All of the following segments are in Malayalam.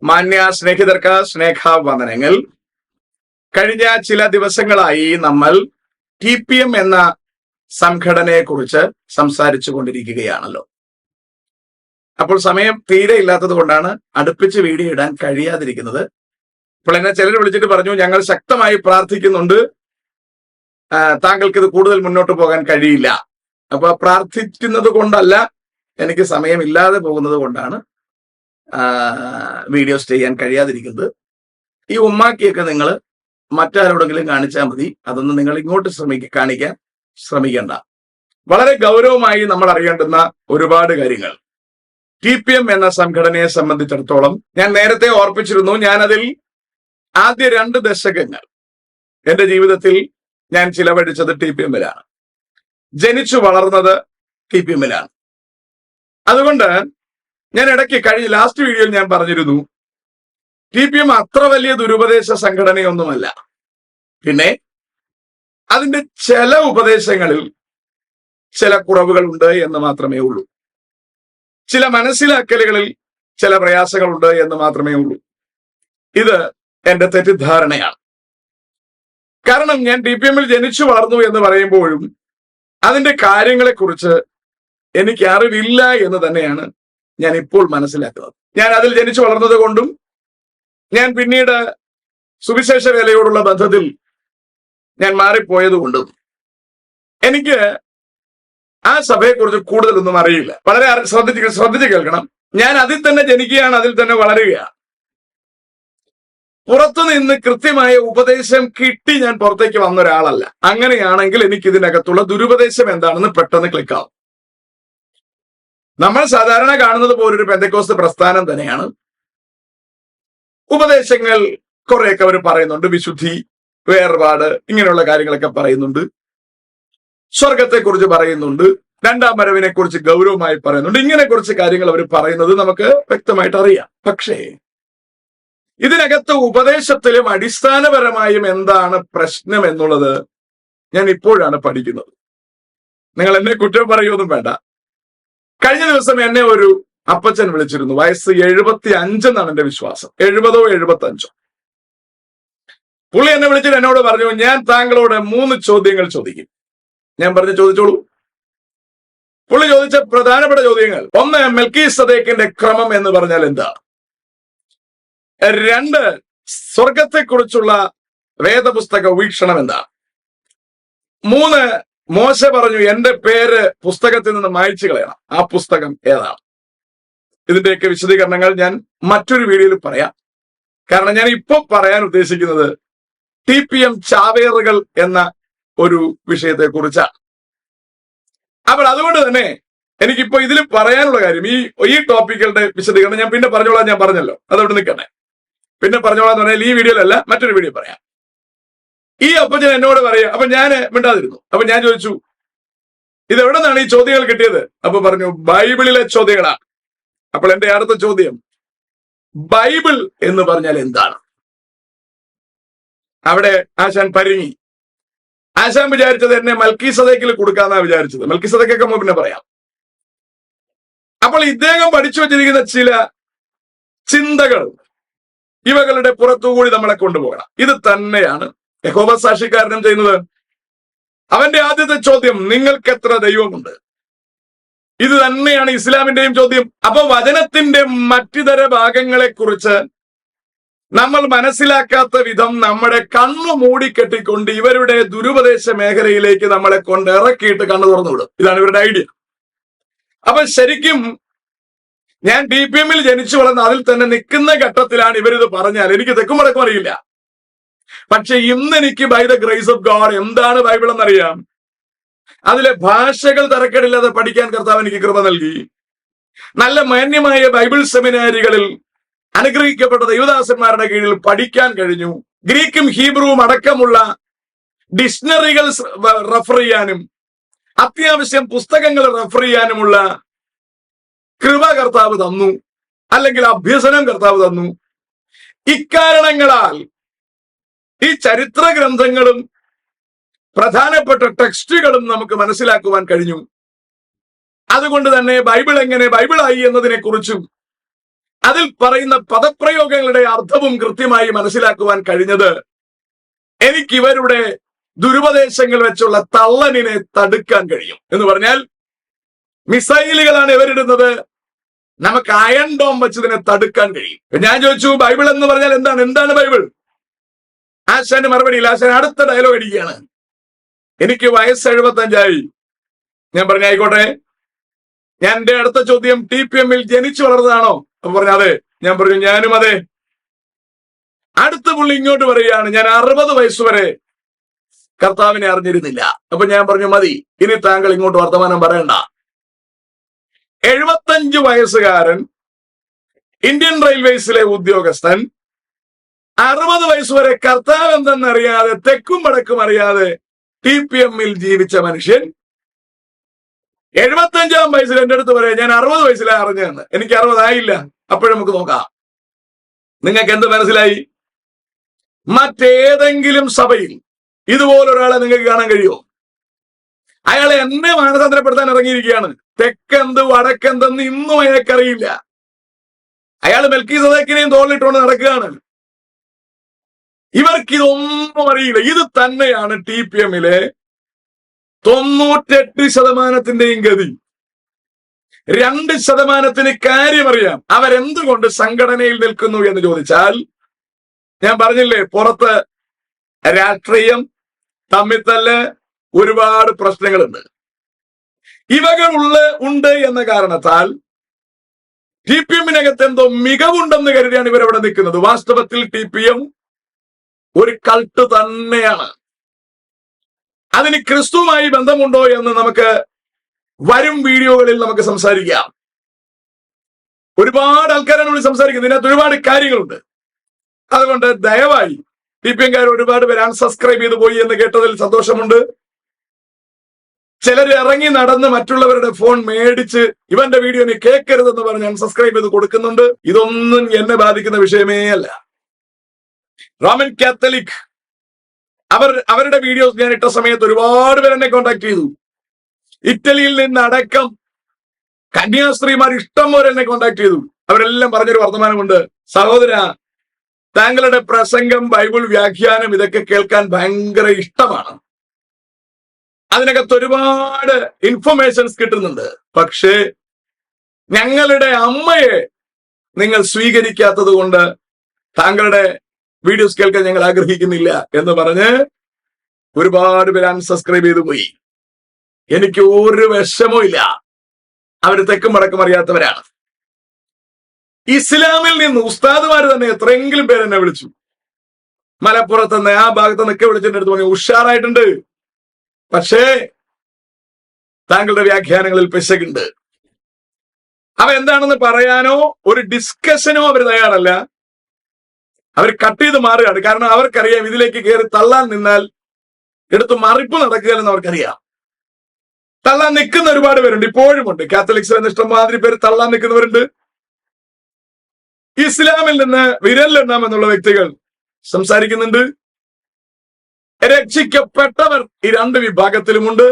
മാന്യ സ്നേഹിതർക്ക് സ്നേഹവന്ദനങ്ങൾ. കഴിഞ്ഞ ചില ദിവസങ്ങളായി നമ്മൾ TPM എന്ന സംഘടനയെ കുറിച്ച് സംസാരിച്ചു കൊണ്ടിരിക്കുകയാണല്ലോ. അപ്പോൾ സമയം തീരെ ഇല്ലാത്തത് കൊണ്ടാണ് അടുപ്പിച്ച് വീഡിയോ ഇടാൻ കഴിയാതിരിക്കുന്നത്. അപ്പോൾ എന്നെ ചിലർ വിളിച്ചിട്ട് പറഞ്ഞു, ഞങ്ങൾ ശക്തമായി പ്രാർത്ഥിക്കുന്നുണ്ട്, താങ്കൾക്ക് ഇത് കൂടുതൽ മുന്നോട്ട് പോകാൻ കഴിയില്ല. അപ്പൊ പ്രാർത്ഥിക്കുന്നത് കൊണ്ടല്ല, എനിക്ക് സമയമില്ലാതെ പോകുന്നത് കൊണ്ടാണ് വീഡിയോസ് ചെയ്യാൻ കഴിയാതിരിക്കുന്നത്. ഈ ഉമ്മാക്കിയൊക്കെ നിങ്ങൾ മറ്റാരോടെങ്കിലും കാണിച്ചാൽ മതി, അതൊന്നും നിങ്ങൾ ഇങ്ങോട്ട് കാണിക്കാൻ ശ്രമിക്കേണ്ട. വളരെ ഗൗരവമായി നമ്മൾ അറിയേണ്ടുന്ന ഒരുപാട് കാര്യങ്ങൾ TPM എന്ന സംഘടനയെ സംബന്ധിച്ചിടത്തോളം ഞാൻ നേരത്തെ ഓർപ്പിച്ചിരുന്നു. ഞാനതിൽ ആദ്യ 2 ദശകങ്ങൾ എന്റെ ജീവിതത്തിൽ ഞാൻ ചിലവഴിച്ചത് TPM-ലാണ്. ജനിച്ചു വളർന്നത് TPM-ലാണ്. അതുകൊണ്ട് ഞാൻ ഇടയ്ക്ക് കഴിഞ്ഞ ലാസ്റ്റ് വീഡിയോയിൽ ഞാൻ പറഞ്ഞിരുന്നു, TPM അത്ര വലിയ ദുരുപദേശ സംഘടനയൊന്നുമല്ല. പിന്നെ അതിന്റെ ചില ഉപദേശങ്ങളിൽ ചില കുറവുകളുണ്ട് എന്ന് മാത്രമേ ഉള്ളൂ. ചില മനസ്സിലാക്കലുകളിൽ ചില പ്രയാസങ്ങളുണ്ട് എന്ന് മാത്രമേ ഉള്ളൂ. ഇത് എന്റെ തെറ്റിദ്ധാരണയാണ്. കാരണം ഞാൻ TPM-ൽ ജനിച്ചു വളർന്നു എന്ന് പറയുമ്പോഴും അതിന്റെ കാര്യങ്ങളെക്കുറിച്ച് എനിക്ക് അറിവില്ല എന്ന് തന്നെയാണ് ഞാൻ ഇപ്പോൾ മനസ്സിലാക്കുന്നത്. ഞാൻ അതിൽ ജനിച്ചു വളർന്നത് കൊണ്ടും ഞാൻ പിന്നീട് സുവിശേഷ വേലയോടുള്ള ബന്ധത്തിൽ ഞാൻ മാറിപ്പോയതുകൊണ്ടും എനിക്ക് ആ സഭയെക്കുറിച്ച് കൂടുതലൊന്നും അറിയില്ല. വളരെ ശ്രദ്ധിച്ച് കേൾക്കണം. ഞാൻ അതിൽ തന്നെ ജനിക്കുകയാണ്, അതിൽ തന്നെ വളരുകയാണ്. പുറത്തു നിന്ന് കൃത്യമായ ഉപദേശം കിട്ടി ഞാൻ പുറത്തേക്ക് വന്ന ഒരാളല്ല. അങ്ങനെയാണെങ്കിൽ എനിക്ക് ഇതിനകത്തുള്ള ദുരുപദേശം എന്താണെന്ന് പെട്ടെന്ന് ക്ലിക്കാവും. നമ്മൾ സാധാരണ കാണുന്നത് പോലൊരു പെന്തക്കോസ്ത് പ്രസ്ഥാനം തന്നെയാണ്. ഉപദേശങ്ങൾ കുറെയൊക്കെ അവർ പറയുന്നുണ്ട്. വിശുദ്ധി, വേർപാട്, ഇങ്ങനെയുള്ള കാര്യങ്ങളൊക്കെ പറയുന്നുണ്ട്. സ്വർഗത്തെക്കുറിച്ച് പറയുന്നുണ്ട്. 2ാം വരവിനെ കുറിച്ച് ഗൗരവമായി പറയുന്നുണ്ട്. ഇങ്ങനെ കുറച്ച് കാര്യങ്ങൾ അവർ പറയുന്നത് നമുക്ക് വ്യക്തമായിട്ട് അറിയാം. പക്ഷേ ഇതിനകത്ത് ഉപദേശത്തിലും അടിസ്ഥാനപരമായും എന്താണ് പ്രശ്നം എന്നുള്ളത് ഞാൻ ഇപ്പോഴാണ് പഠിക്കുന്നത്. നിങ്ങൾ എന്നെ കുറ്റം പറയുകയൊന്നും വേണ്ട. കഴിഞ്ഞ ദിവസം എന്നെ ഒരു അപ്പച്ചൻ വിളിച്ചിരുന്നു. വയസ്സ് 75 എന്നാണ് എന്റെ വിശ്വാസം, 70ഓ 75ഓ. പുള്ളി എന്നെ വിളിച്ചിട്ട് എന്നോട് പറഞ്ഞു, ഞാൻ താങ്കളോട് 3 ചോദ്യങ്ങൾ ചോദിക്കും. ഞാൻ പറഞ്ഞു, ചോദിച്ചോളൂ. പുള്ളി ചോദിച്ച പ്രധാനപ്പെട്ട ചോദ്യങ്ങൾ: 1, മെൽക്കീസദേക്കിന്റെ ക്രമം എന്ന് പറഞ്ഞാൽ എന്താണ്? 2, സ്വർഗത്തെക്കുറിച്ചുള്ള വേദപുസ്തക വീക്ഷണം എന്താണ്? 3, മോശ പറഞ്ഞു എന്റെ പേര് പുസ്തകത്തിൽ നിന്ന് മായ്ച്ചു കളയണം. ആ പുസ്തകം ഏതാണ്? ഇതിന്റെയൊക്കെ വിശദീകരണങ്ങൾ ഞാൻ മറ്റൊരു വീഡിയോയിൽ പറയാം. കാരണം ഞാൻ ഇപ്പൊ പറയാൻ ഉദ്ദേശിക്കുന്നത് TPM ചാവേറുകൾ എന്ന ഒരു വിഷയത്തെ കുറിച്ചാണ്. അപ്പോൾ അതുകൊണ്ട് തന്നെ എനിക്കിപ്പോ ഇതിൽ പറയാനുള്ള കാര്യം, ഈ ടോപ്പിക്കുകളുടെ വിശദീകരണം ഞാൻ പിന്നെ പറഞ്ഞോളാം. ഞാൻ പറഞ്ഞല്ലോ, അതവിടെ നിൽക്കട്ടെ. പിന്നെ പറഞ്ഞോളാന്ന് പറഞ്ഞാൽ ഈ വീഡിയോയിലല്ല, മറ്റൊരു വീഡിയോ പറയാം. ഈ അപ്പച്ചൻ എന്നോട് പറയാം. അപ്പൊ ഞാൻ മിണ്ടാതിരുന്നു. അപ്പൊ ഞാൻ ചോദിച്ചു, ഇതെവിടെ നിന്നാണ് ഈ ചോദ്യങ്ങൾ കിട്ടിയത്? അപ്പൊ പറഞ്ഞു, ബൈബിളിലെ ചോദ്യങ്ങളാണ്. അപ്പോൾ എന്റെ അടുത്ത ചോദ്യം, ബൈബിൾ എന്ന് പറഞ്ഞാൽ എന്താണ്? അവിടെ ആശാൻ പരിങ്ങി. ആശാൻ വിചാരിച്ചത് എന്നെ മൽക്കീസദേക്കിൽ കൊടുക്കാന്നാ വിചാരിച്ചത്. മൽക്കീസദേക്കൊക്കെ പിന്നെ പറയാം. അപ്പോൾ ഇദ്ദേഹം പഠിച്ചു വച്ചിരിക്കുന്ന ചില ചിന്തകൾ, ഇവകളുടെ പുറത്തുകൂടി നമ്മളെ കൊണ്ടുപോകണം. ഇത് തന്നെയാണ് യഹോവ സാക്ഷിക്കാരനും ചെയ്യുന്നത്. അവന്റെ ആദ്യത്തെ ചോദ്യം, നിങ്ങൾക്ക് എത്ര ദൈവമുണ്ട്? ഇത് തന്നെയാണ് ഇസ്ലാമിന്റെയും ചോദ്യം. അപ്പൊ വചനത്തിന്റെ മറ്റിതര ഭാഗങ്ങളെ കുറിച്ച് നമ്മൾ മനസ്സിലാക്കാത്ത വിധം നമ്മുടെ കണ്ണു മൂടിക്കെട്ടിക്കൊണ്ട് ഇവരുടെ ദുരുപദേശ മേഖലയിലേക്ക് നമ്മളെ കൊണ്ട് ഇറക്കിയിട്ട് കണ്ണു തുറന്നുവിടും. ഇതാണ് ഇവരുടെ ഐഡിയ. അപ്പൊ ശരിക്കും ഞാൻ TPM-ൽ ജനിച്ചു വളർന്ന് അതിൽ തന്നെ നിൽക്കുന്ന ഘട്ടത്തിലാണ് ഇവരിത് പറഞ്ഞാൽ എനിക്ക് തെക്കും വടക്കും അറിയില്ല. പക്ഷെ ഇന്ന് എനിക്ക് by the grace of God എന്താണ് ബൈബിൾ എന്നറിയാം. അതിലെ ഭാഷകൾ തരക്കേടില്ലാതെ പഠിക്കാൻ കർത്താവ് എനിക്ക് കൃപ നൽകി. നല്ല മാന്യമായ ബൈബിൾ സെമിനാരികളിൽ അനുഗ്രഹിക്കപ്പെട്ട ദൈവദാസന്മാരുടെ കീഴിൽ പഠിക്കാൻ കഴിഞ്ഞു. ഗ്രീക്കും ഹീബ്രുവും അടക്കമുള്ള ഡിക്ഷണറികൾ റെഫർ ചെയ്യാനും അത്യാവശ്യം പുസ്തകങ്ങൾ റെഫർ ചെയ്യാനുമുള്ള കൃപ കർത്താവ് തന്നു, അല്ലെങ്കിൽ അഭ്യസനം കർത്താവ് തന്നു. ഇക്കാരണങ്ങളാൽ ഈ ചരിത്ര ഗ്രന്ഥങ്ങളും പ്രധാനപ്പെട്ട ടെക്സ്റ്റുകളും നമുക്ക് മനസ്സിലാക്കുവാൻ കഴിഞ്ഞു. അതുകൊണ്ട് തന്നെ ബൈബിൾ എങ്ങനെ ബൈബിളായി എന്നതിനെ കുറിച്ചും അതിൽ പറയുന്ന പദപ്രയോഗങ്ങളുടെ അർത്ഥവും കൃത്യമായി മനസ്സിലാക്കുവാൻ കഴിഞ്ഞത് എനിക്ക് ഇവരുടെ ദുരുപദേശങ്ങൾ വെച്ചുള്ള തള്ളലിനെ തടുക്കാൻ കഴിയും. എന്ന് പറഞ്ഞാൽ മിസൈലുകളാണ് ഇവരിടുന്നത്, നമുക്ക് അയൺ ഡോം വെച്ചതിനെ തടുക്കാൻ കഴിയും. ഞാൻ ചോദിച്ചു ബൈബിൾ എന്ന് പറഞ്ഞാൽ എന്താണ് ബൈബിൾ? ആശാന്റെ മറുപടിയിൽ ആശാൻ അടുത്ത ഡയലോഗ് അടിക്കുകയാണ്. എനിക്ക് വയസ്സ് 75. ഞാൻ പറഞ്ഞ ആയിക്കോട്ടെ, ഞാൻ എന്റെ അടുത്ത ചോദ്യം TPM ജനിച്ചു വളർന്നതാണോ? അപ്പൊ പറഞ്ഞു അതെ. ഞാൻ പറഞ്ഞു ഞാനും അതെ. അടുത്ത പുള്ളി ഇങ്ങോട്ട് പറയുകയാണ്, ഞാൻ 60 വയസ്സ് വരെ കർത്താവിനെ അറിഞ്ഞിരുന്നില്ല. അപ്പൊ ഞാൻ പറഞ്ഞു മതി, ഇനി താങ്കൾ ഇങ്ങോട്ട് വർത്തമാനം പറയണ്ട. 75 വയസ്സുകാരൻ ഇന്ത്യൻ റെയിൽവേസിലെ ഉദ്യോഗസ്ഥൻ 60 വയസ്സ് വരെ കർത്താവ് എന്തെന്നറിയാതെ തെക്കും വടക്കും അറിയാതെ TPM ജീവിച്ച മനുഷ്യൻ 75-ാം വയസ്സിൽ എന്റെ അടുത്ത് പറയാം ഞാൻ 60 വയസ്സിലാണ് അറിഞ്ഞതെന്ന്. എനിക്ക് 60 ആയില്ല. അപ്പോഴും നമുക്ക് നോക്കാം. നിങ്ങൾക്ക് എന്ത് മനസ്സിലായി? മറ്റേതെങ്കിലും സഭയിൽ ഇതുപോലൊരാളെ നിങ്ങൾക്ക് കാണാൻ കഴിയുമോ? അയാളെ എന്നെ മാനസാന്തരപ്പെടുത്താൻ ഇറങ്ങിയിരിക്കുകയാണ്. തെക്കെന്ത് വടക്കെന്തെന്ന് ഇന്നും അയാൾക്കറിയില്ല. അയാൾ മെൽക്കീസദേക്കിനെയും തോളിലിട്ടുകൊണ്ട് നടക്കുകയാണ്. ഇവർക്കിതൊന്നും അറിയില്ല. ഇത് തന്നെയാണ് TPM 98% ഗതി. 2% കാര്യമറിയാം. അവരെന്തുകൊണ്ട് സംഘടനയിൽ നിൽക്കുന്നു എന്ന് ചോദിച്ചാൽ, ഞാൻ പറഞ്ഞില്ലേ പുറത്ത് രാഷ്ട്രീയം, തമ്മിത്തല്ല്, ഒരുപാട് പ്രശ്നങ്ങളുണ്ട്. ഇവകൾ ഉണ്ട് എന്ന കാരണത്താൽ TPM-നകത്ത് എന്തോ മികവുണ്ടെന്ന് കരുതിയാണ് ഇവരവിടെ നിൽക്കുന്നത്. വാസ്തവത്തിൽ TPM ഒരു കൾട്ട് തന്നെയാണ്. അതിന് ക്രിസ്തുവുമായി ബന്ധമുണ്ടോ എന്ന് നമുക്ക് വരും വീഡിയോകളിൽ നമുക്ക് സംസാരിക്കാം. ഒരുപാട് ആൾക്കാരാണ് ഇവിടെ സംസാരിക്കുന്നത്. ഇതിനകത്ത് ഒരുപാട് കാര്യങ്ങളുണ്ട്. അതുകൊണ്ട് ദയവായി TPM-കാർ ഒരുപാട് പേര് അൺസബ്സ്ക്രൈബ് ചെയ്തു പോയി എന്ന് കേട്ടതിൽ സന്തോഷമുണ്ട്. ചിലർ ഇറങ്ങി നടന്ന് മറ്റുള്ളവരുടെ ഫോൺ മേടിച്ച് ഇവന്റെ വീഡിയോ നീ കേൾക്കരുതെന്ന് പറഞ്ഞ് അൺസബ്സ്ക്രൈബ് ചെയ്ത് കൊടുക്കുന്നുണ്ട്. ഇതൊന്നും എന്നെ ബാധിക്കുന്ന വിഷയമേ അല്ല. റോമൻ കാത്തലിക് അവരുടെ വീഡിയോസ് ഞാൻ ഇട്ട സമയത്ത് ഒരുപാട് പേര് എന്നെ കോണ്ടാക്ട് ചെയ്തു. ഇറ്റലിയിൽ നിന്നടക്കം കന്യാസ്ത്രീമാർ ഇഷ്ടം പോലെ എന്നെ കോണ്ടാക്ട് ചെയ്തു. അവരെല്ലാം പറഞ്ഞൊരു വർത്തമാനമുണ്ട്, സഹോദര താങ്കളുടെ പ്രസംഗം, ബൈബിൾ വ്യാഖ്യാനം ഇതൊക്കെ കേൾക്കാൻ ഭയങ്കര ഇഷ്ടമാണ്. അതിനകത്ത് ഒരുപാട് ഇൻഫർമേഷൻസ് കിട്ടുന്നുണ്ട്. പക്ഷേ ഞങ്ങളുടെ അമ്മയെ നിങ്ങൾ സ്വീകരിക്കാത്തത് കൊണ്ട് താങ്കളുടെ വീഡിയോസ് കേൾക്കാൻ ഞങ്ങൾ ആഗ്രഹിക്കുന്നില്ല എന്ന് പറഞ്ഞ് ഒരുപാട് പേര് അൺസബ്സ്ക്രൈബ് ചെയ്തു പോയി. എനിക്ക് ഒരു വിഷമവും ഇല്ല. അവര് തെക്കും വടക്കും അറിയാത്തവരാണ്. ഇസ്ലാമിൽ നിന്ന് ഉസ്താദുമാര് തന്നെ എത്രയെങ്കിലും പേര് എന്നെ വിളിച്ചു. മലപ്പുറത്ത് നിന്ന് ആ ഭാഗത്ത് നിന്നൊക്കെ വിളിച്ചിട്ട് എടുത്ത് പറഞ്ഞു ഉഷാറായിട്ടുണ്ട്, പക്ഷേ താങ്കളുടെ വ്യാഖ്യാനങ്ങളിൽ പിശകുണ്ട്. അവ എന്താണെന്ന് പറയാനോ ഒരു ഡിസ്കഷനോ അവർ തയ്യാറല്ല. അവർ കട്ട് ചെയ്ത് മാറുകയാണ്. കാരണം അവർക്കറിയാം ഇതിലേക്ക് കയറി തള്ളാൻ നിന്നാൽ എടുത്ത് മറിപ്പ് നടക്കുകയെന്ന് അവർക്കറിയാം. തള്ളാൻ നിൽക്കുന്ന ഒരുപാട് പേരുണ്ട്, ഇപ്പോഴുമുണ്ട്. കാത്തലിക്സ് എന്ന ഇഷ്ടംമാതിരി പേര് തള്ളാൻ നിൽക്കുന്നവരുണ്ട്. ഇസ്ലാമിൽ നിന്ന് വിരലിലെണ്ണാമെന്നുള്ള വ്യക്തികൾ സംസാരിക്കുന്നുണ്ട്. രക്ഷിക്കപ്പെട്ടവർ ഈ 2 വിഭാഗത്തിലുമുണ്ട്.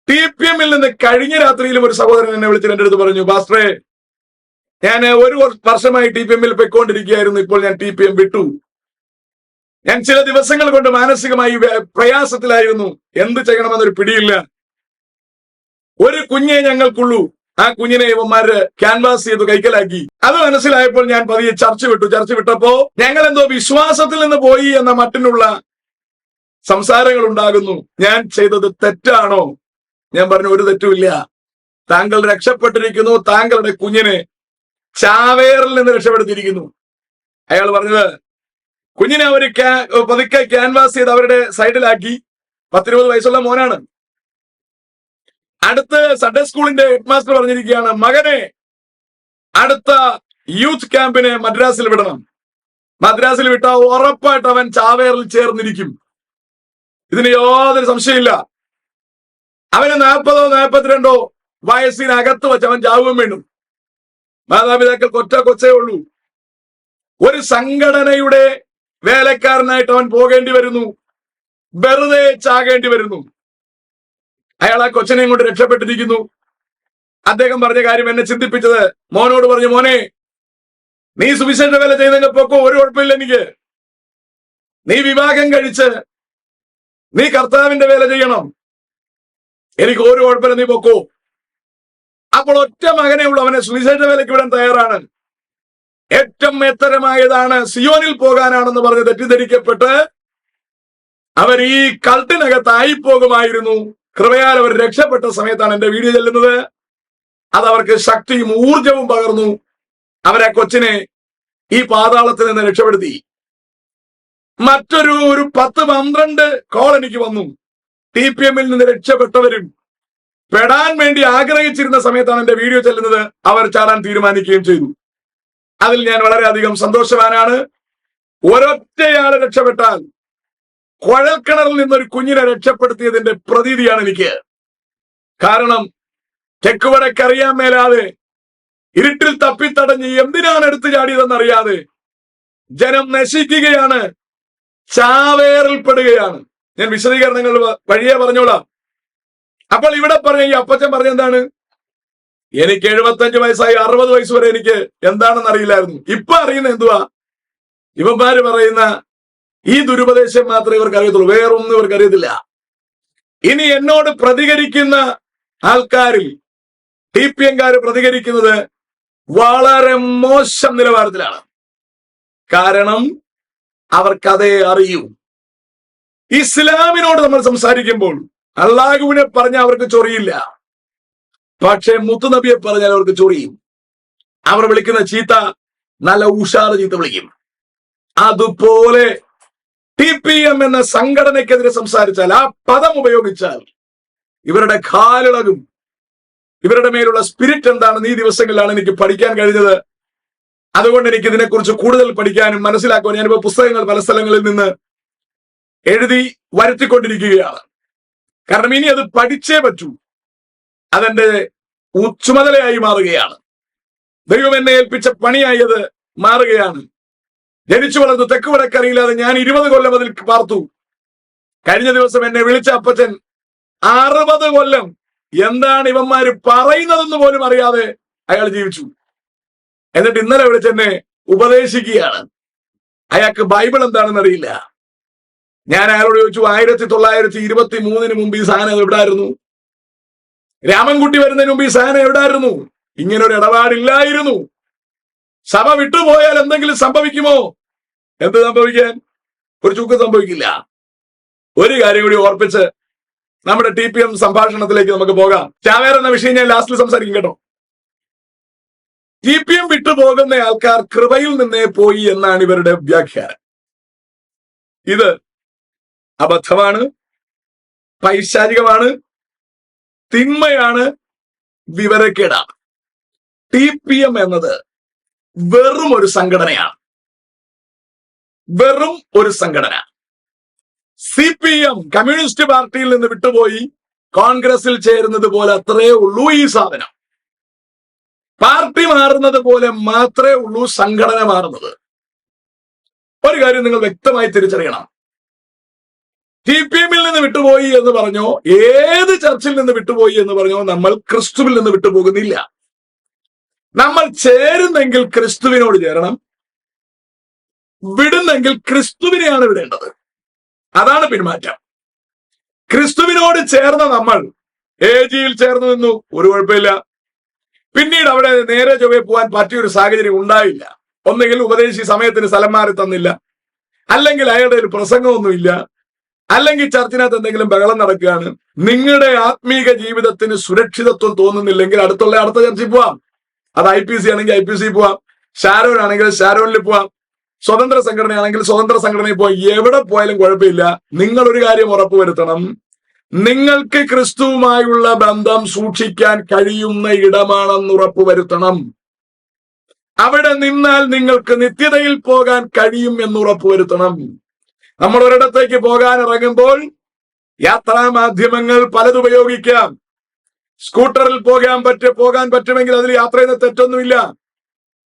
TPM നിന്ന് കഴിഞ്ഞ രാത്രിയിലും ഒരു സഹോദരൻ എന്നെ വിളിച്ചിട്ട് എന്റെ അടുത്ത് പറഞ്ഞു, പാസ്റ്ററെ ഞാൻ 1 വർഷമായി TPM പോയിക്കൊണ്ടിരിക്കുകയായിരുന്നു, ഇപ്പോൾ ഞാൻ TPM വിട്ടു. ഞാൻ ചില ദിവസങ്ങൾ കൊണ്ട് മാനസികമായി പ്രയാസത്തിലായിരുന്നു, എന്ത് ചെയ്യണമെന്നൊരു പിടിയില്ല. ഒരു കുഞ്ഞെ ഞങ്ങൾക്കുള്ളൂ, ആ കുഞ്ഞിനെ ഇവന്മാര് ക്യാൻവാസ് ചെയ്ത് കൈക്കലാക്കി. അത് മനസ്സിലായപ്പോൾ ഞാൻ പതിയെ ചർച്ച വിട്ടപ്പോ ഞങ്ങൾ എന്തോ വിശ്വാസത്തിൽ നിന്ന് പോയി എന്ന മട്ടിനുള്ള സംസാരങ്ങൾ ഉണ്ടാകുന്നു. ഞാൻ ചെയ്തത് തെറ്റാണോ? ഞാൻ പറഞ്ഞു ഒരു തെറ്റുമില്ല, താങ്കൾ രക്ഷപ്പെട്ടിരിക്കുന്നു, താങ്കളുടെ കുഞ്ഞിനെ ചാവേറിൽ നിന്ന് രക്ഷപ്പെടുത്തിയിരിക്കുന്നു. അയാൾ പറഞ്ഞത് കുഞ്ഞിനെ അവര് പതുക്കെ ക്യാൻവാസ് ചെയ്ത് അവരുടെ സൈഡിലാക്കി. 10-20 വയസ്സുള്ള മോനാണ്. അടുത്ത് സൺഡേ സ്കൂളിന്റെ ഹെഡ് മാസ്റ്റർ പറഞ്ഞിരിക്കുകയാണ്, മകനെ അടുത്ത യൂത്ത് ക്യാമ്പിന് മദ്രാസിൽ വിടണം. മദ്രാസിൽ വിട്ടാൽ ഉറപ്പായിട്ട് അവൻ ചാവേറിൽ ചേർന്നിരിക്കും. ഇതിന് യാതൊരു സംശയമില്ല. അവന് 40-ഓ 42-ഓ വയസ്സിനകത്ത് വെച്ച് അവൻ ചാവുകയും വേണം. മാതാപിതാക്കൾക്ക് ഒറ്റ കൊച്ചേ ഉള്ളൂ. ഒരു സംഘടനയുടെ വേലക്കാരനായിട്ട് അവൻ പോകേണ്ടി വരുന്നു, വെറുതെ ചാകേണ്ടി വരുന്നു. അയാൾ ആ കൊച്ചനെയും കൊണ്ട് രക്ഷപ്പെട്ടിരിക്കുന്നു. അദ്ദേഹം പറഞ്ഞ കാര്യം എന്നെ ചിന്തിപ്പിച്ചത്, മോനോട് പറഞ്ഞു, മോനെ നീ സുവിശേഷ വേല ചെയ്യുന്നെങ്കിൽ പൊക്കോ, ഒരു കുഴപ്പമില്ല എനിക്ക്. നീ വിവാഹം കഴിച്ച് നീ കർത്താവിന്റെ വേല ചെയ്യണം, എനിക്ക് ഒരു കുഴപ്പമില്ല, നീ പൊക്കോ. അപ്പോൾ ഒറ്റ മകനേ ഉള്ളൂ, അവനെ സുവിശേഷ വേലയ്ക്ക് വിടാൻ തയ്യാറാണ്. ഏറ്റവും എത്തരമായതാണ് സിയോനിൽ പോകാനാണെന്ന് പറഞ്ഞ് തെറ്റിദ്ധരിക്കപ്പെട്ട് അവർ ഈ കൾട്ടിനകത്തായി പോകുമായിരുന്നു. കൃപയാൽ അവർ രക്ഷപ്പെട്ട സമയത്താണ് എന്റെ വീഡിയോ ചെല്ലുന്നത്. അത് അവർക്ക് ശക്തിയും ഊർജവും പകർന്നു. അവരെ കൊച്ചിനെ ഈ പാതാളത്തിൽ നിന്ന് രക്ഷപ്പെടുത്തി. മറ്റൊരു 10-12 കോൾ എനിക്ക് വന്നു. TPM-ൽ നിന്ന് രക്ഷപ്പെട്ടവരും പെടാൻ വേണ്ടി ആഗ്രഹിച്ചിരുന്ന സമയത്താണ് എന്റെ വീഡിയോ ചെല്ലുന്നത്. അവർ ചാടാൻ തീരുമാനിക്കുകയും ചെയ്തു. അതിൽ ഞാൻ വളരെയധികം സന്തോഷവാനാണ്. ഒരൊറ്റയാള് രക്ഷപ്പെട്ടാൽ കുഴൽക്കിണറിൽ നിന്നൊരു കുഞ്ഞിനെ രക്ഷപ്പെടുത്തിയതിന്റെ പ്രതീതിയാണ് എനിക്ക്. കാരണം തെക്കുവടക്കറിയാൻ മേലാതെ ഇരുട്ടിൽ തപ്പിത്തടഞ്ഞ് എന്തിനാണ് എടുത്തു ചാടിയതെന്നറിയാതെ ജനം നശിക്കുകയാണ്, ചാവേറിൽപ്പെടുകയാണ്. ഞാൻ വിശദീകരണങ്ങൾ വഴിയെ പറഞ്ഞോളാം. അപ്പോൾ ഇവിടെ പറഞ്ഞ ഈ അപ്പച്ചൻ പറഞ്ഞെന്താണ്, എനിക്ക് 75 വയസ്സായി, 60 വയസ്സ് വരെ എനിക്ക് എന്താണെന്ന് അറിയില്ലായിരുന്നു. ഇപ്പൊ അറിയുന്ന എന്തുവാ? ഇവന്മാര് പറയുന്ന ഈ ദുരുപദേശം മാത്രമേ ഇവർക്ക് അറിയത്തുള്ളൂ, വേറൊന്നും ഇവർക്ക് അറിയത്തില്ല. ഇനി എന്നോട് പ്രതികരിക്കുന്ന ആൾക്കാരിൽ TPM-കാര് പ്രതികരിക്കുന്നത് വളരെ മോശം നിലവാരത്തിലാണ്. കാരണം അവർക്കതേ അറിയൂ. ഇസ്ലാമിനോട് നമ്മൾ സംസാരിക്കുമ്പോൾ അള്ളാഹുവിനെ പറഞ്ഞാൽ അവർക്ക് ചൊറിയില്ല, പക്ഷെ മുത്തുനബിയെ പറഞ്ഞാൽ അവർക്ക് ചൊറിയും. അവർ വിളിക്കുന്ന ചീത്ത നല്ല ഉഷാറ് ചീത്ത വിളിക്കും. അതുപോലെ TPM എന്ന സംഘടനയ്ക്കെതിരെ സംസാരിച്ചാൽ, ആ പദം ഉപയോഗിച്ചാൽ ഇവരുടെ കാലിളകും. ഇവരുടെ മേലുള്ള സ്പിരിറ്റ് എന്താണെന്ന് ഈ ദിവസങ്ങളിലാണ് എനിക്ക് പഠിക്കാൻ കഴിഞ്ഞത്. അതുകൊണ്ട് എനിക്ക് ഇതിനെക്കുറിച്ച് കൂടുതൽ പഠിക്കാനും മനസ്സിലാക്കുവാനും ഞാനിപ്പോ പുസ്തകങ്ങൾ പല സ്ഥലങ്ങളിൽ നിന്ന് എഴുതി വരുത്തിക്കൊണ്ടിരിക്കുകയാണ്. കാരണം ഇനി അത് പഠിച്ചേ പറ്റൂ. അതെന്റെ ചുമതലയായി മാറുകയാണ്. ദൈവം എന്നെ ഏൽപ്പിച്ച പണിയായി അത് മാറുകയാണ്. ജനിച്ചു വളർന്നു തെക്ക് വടക്കറിയില്ലാതെ ഞാൻ 20 കൊല്ലം അതിൽ പാർത്തു. കഴിഞ്ഞ ദിവസം എന്നെ വിളിച്ച അപ്പച്ചൻ 60 കൊല്ലം എന്താണ് ഇവന്മാര് പറയുന്നതെന്ന് പോലും അറിയാതെ അയാൾ ജീവിച്ചു. എന്നിട്ട് ഇന്നലെ വിളിച്ചെന്നെ ഉപദേശിക്കുകയാണ്. അയാൾക്ക് ബൈബിൾ എന്താണെന്ന് അറിയില്ല. ഞാൻ അയാളോട് ചോദിച്ചു, 1923 മുമ്പ് ഈ സാധനം എവിടായിരുന്നു? രാമൻകുട്ടി വരുന്നതിന് മുമ്പ് ഈ സാധനം എവിടായിരുന്നു? ഇങ്ങനൊരു ഇടപാടില്ലായിരുന്നു. സഭ വിട്ടുപോയാൽ എന്തെങ്കിലും സംഭവിക്കുമോ? എന്ത് സംഭവിക്കാൻ? ഒരു ചുക്ക് സംഭവിക്കില്ല. ഒരു കാര്യം കൂടി ഓർപ്പിച്ച് നമ്മുടെ TPM സംഭാഷണത്തിലേക്ക് നമുക്ക് പോകാം. ചാവേർ എന്ന വിഷയം ഞാൻ ലാസ്റ്റിൽ സംസാരിക്കും കേട്ടോ. TPM വിട്ടുപോകുന്ന ആൾക്കാർ കൃപയിൽ നിന്നേ പോയി എന്നാണ് ഇവരുടെ വ്യാഖ്യാനം. ഇത് അബദ്ധമാണ്, പൈശാചികമാണ്, തിന്മയാണ്, വിവരക്കേടാണ്. TPM എന്നത് വെറും ഒരു സംഘടനയാണ്. വെറും ഒരു സംഘടന. CPM കമ്മ്യൂണിസ്റ്റ് പാർട്ടിയിൽ നിന്ന് വിട്ടുപോയി കോൺഗ്രസിൽ ചേരുന്നത് പോലെ അത്രേ ഉള്ളൂ ഈ സാധനം. പാർട്ടി മാറുന്നത് പോലെ മാത്രമേ ഉള്ളൂ സംഘടന മാറുന്നത്. ഒരു കാര്യം നിങ്ങൾ വ്യക്തമായി തിരിച്ചറിയണം. TPM-ൽ നിന്ന് വിട്ടുപോയി എന്ന് പറഞ്ഞോ, ഏത് ചർച്ചിൽ നിന്ന് വിട്ടുപോയി എന്ന് പറഞ്ഞോ, നമ്മൾ ക്രിസ്തുവിൽ നിന്ന് വിട്ടുപോകുന്നില്ല. നമ്മൾ ചേരുന്നെങ്കിൽ ക്രിസ്തുവിനോട് ചേരണം, വിടുന്നെങ്കിൽ ക്രിസ്തുവിനെയാണ് വിടേണ്ടത്. അതാണ് പിന്മാറ്റം. ക്രിസ്തുവിനോട് ചേർന്ന നമ്മൾ AG-യിൽ ചേർന്ന് നിന്നു, ഒരു കുഴപ്പമില്ല. പിന്നീട് അവിടെ നേരെ ചൊവ്വേ പോകാൻ പറ്റിയൊരു സാഹചര്യം ഉണ്ടായില്ല. ഒന്നുകിൽ ഉപദേശി സമയത്തിന് സ്ഥലം മാറി തന്നില്ല, അല്ലെങ്കിൽ അയാളുടെ ഒരു പ്രസംഗമൊന്നുമില്ല, അല്ലെങ്കിൽ ചർച്ചിനകത്ത് എന്തെങ്കിലും ബഹളം നടക്കുകയാണ്. നിങ്ങളുടെ ആത്മീക ജീവിതത്തിന് സുരക്ഷിതത്വം തോന്നുന്നില്ലെങ്കിൽ അടുത്ത ചർച്ചിൽ പോവാം. അത് IPC ആണെങ്കിൽ IPC പോവാം, ഷാരോൻ ആണെങ്കിൽ ഷാരോനിൽ പോവാം, സ്വതന്ത്ര സംഘടനയാണെങ്കിൽ സ്വതന്ത്ര സംഘടനയിൽ പോവാം. എവിടെ പോയാലും കുഴപ്പമില്ല. നിങ്ങൾ ഒരു കാര്യം ഉറപ്പുവരുത്തണം, നിങ്ങൾക്ക് ക്രിസ്തുവുമായുള്ള ബന്ധം സൂക്ഷിക്കാൻ കഴിയുന്ന ഇടമാണെന്ന് ഉറപ്പുവരുത്തണം. അവിടെ നിന്നാൽ നിങ്ങൾക്ക് നിത്യതയിൽ പോകാൻ കഴിയും എന്ന് ഉറപ്പുവരുത്തണം. നമ്മൾ ഒരിടത്തേക്ക് പോകാൻ ഇറങ്ങുമ്പോൾ യാത്രാ മാധ്യമങ്ങൾ പലതുപയോഗിക്കാം. സ്കൂട്ടറിൽ പോകാൻ പറ്റുമെങ്കിൽ അതിൽ യാത്ര ചെയ്യുന്ന തെറ്റൊന്നുമില്ല.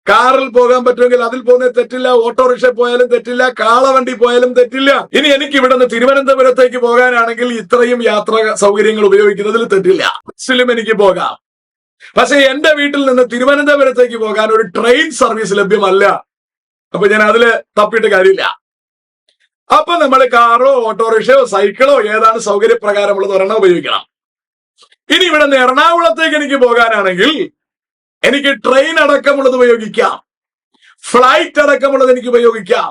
കാറിൽ പോകാൻ പറ്റുമെങ്കിൽ അതിൽ പോകുന്നത് തെറ്റില്ല. ഓട്ടോറിക്ഷ പോയാലും തെറ്റില്ല, കാളവണ്ടി പോയാലും തെറ്റില്ല. ഇനി എനിക്ക് ഇവിടെ നിന്ന് തിരുവനന്തപുരത്തേക്ക് പോകാനാണെങ്കിൽ ഇത്രയും യാത്രാ സൗകര്യങ്ങൾ ഉപയോഗിക്കുന്നതിൽ തെറ്റില്ല. ബസ്സിലും എനിക്ക് പോകാം, പക്ഷെ എന്റെ വീട്ടിൽ നിന്ന് തിരുവനന്തപുരത്തേക്ക് പോകാൻ ഒരു ട്രെയിൻ സർവീസ് ലഭ്യമല്ല. അപ്പൊ ഞാൻ അതില് തപ്പിയിട്ട് കാര്യമില്ല. അപ്പൊ നമ്മൾ കാറോ ഓട്ടോറിക്ഷയോ സൈക്കിളോ ഏതാണ് സൗകര്യപ്രകാരമുള്ളത് ഒരെണ്ണം ഉപയോഗിക്കണം. ഇനി ഇവിടെ നിന്ന് എറണാകുളത്തേക്ക് എനിക്ക് പോകാനാണെങ്കിൽ എനിക്ക് ട്രെയിൻ അടക്കമുള്ളത് ഉപയോഗിക്കാം, ഫ്ലൈറ്റ് അടക്കമുള്ളത് എനിക്ക് ഉപയോഗിക്കാം.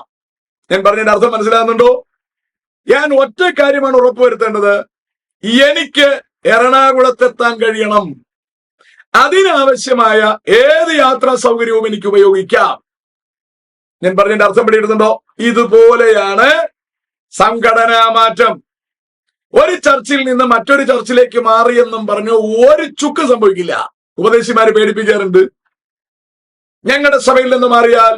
ഞാൻ പറഞ്ഞതിന്റെ അർത്ഥം മനസ്സിലാകുന്നുണ്ടോ? ഞാൻ ഒറ്റ കാര്യമാണ് ഉറപ്പുവരുത്തേണ്ടത്, എനിക്ക് എറണാകുളത്തെത്താൻ കഴിയണം. അതിനാവശ്യമായ ഏത് യാത്രാ സൗകര്യവും എനിക്ക് ഉപയോഗിക്കാം. ഞാൻ പറഞ്ഞതിന്റെ അർത്ഥം പിടികിട്ടുന്നുണ്ടോ? ഇതുപോലെയാണ് സംഘടനാ മാറ്റം. ഒരു ചർച്ചിൽ നിന്ന് മറ്റൊരു ചർച്ചിലേക്ക് മാറിയെന്നും പറഞ്ഞു ഒരു ചുക്ക് സംഭവിക്കില്ല. ഉപദേശിമാര് പേടിപ്പിക്കാറുണ്ട്, ഞങ്ങളുടെ സഭയിൽ നിന്ന് മാറിയാൽ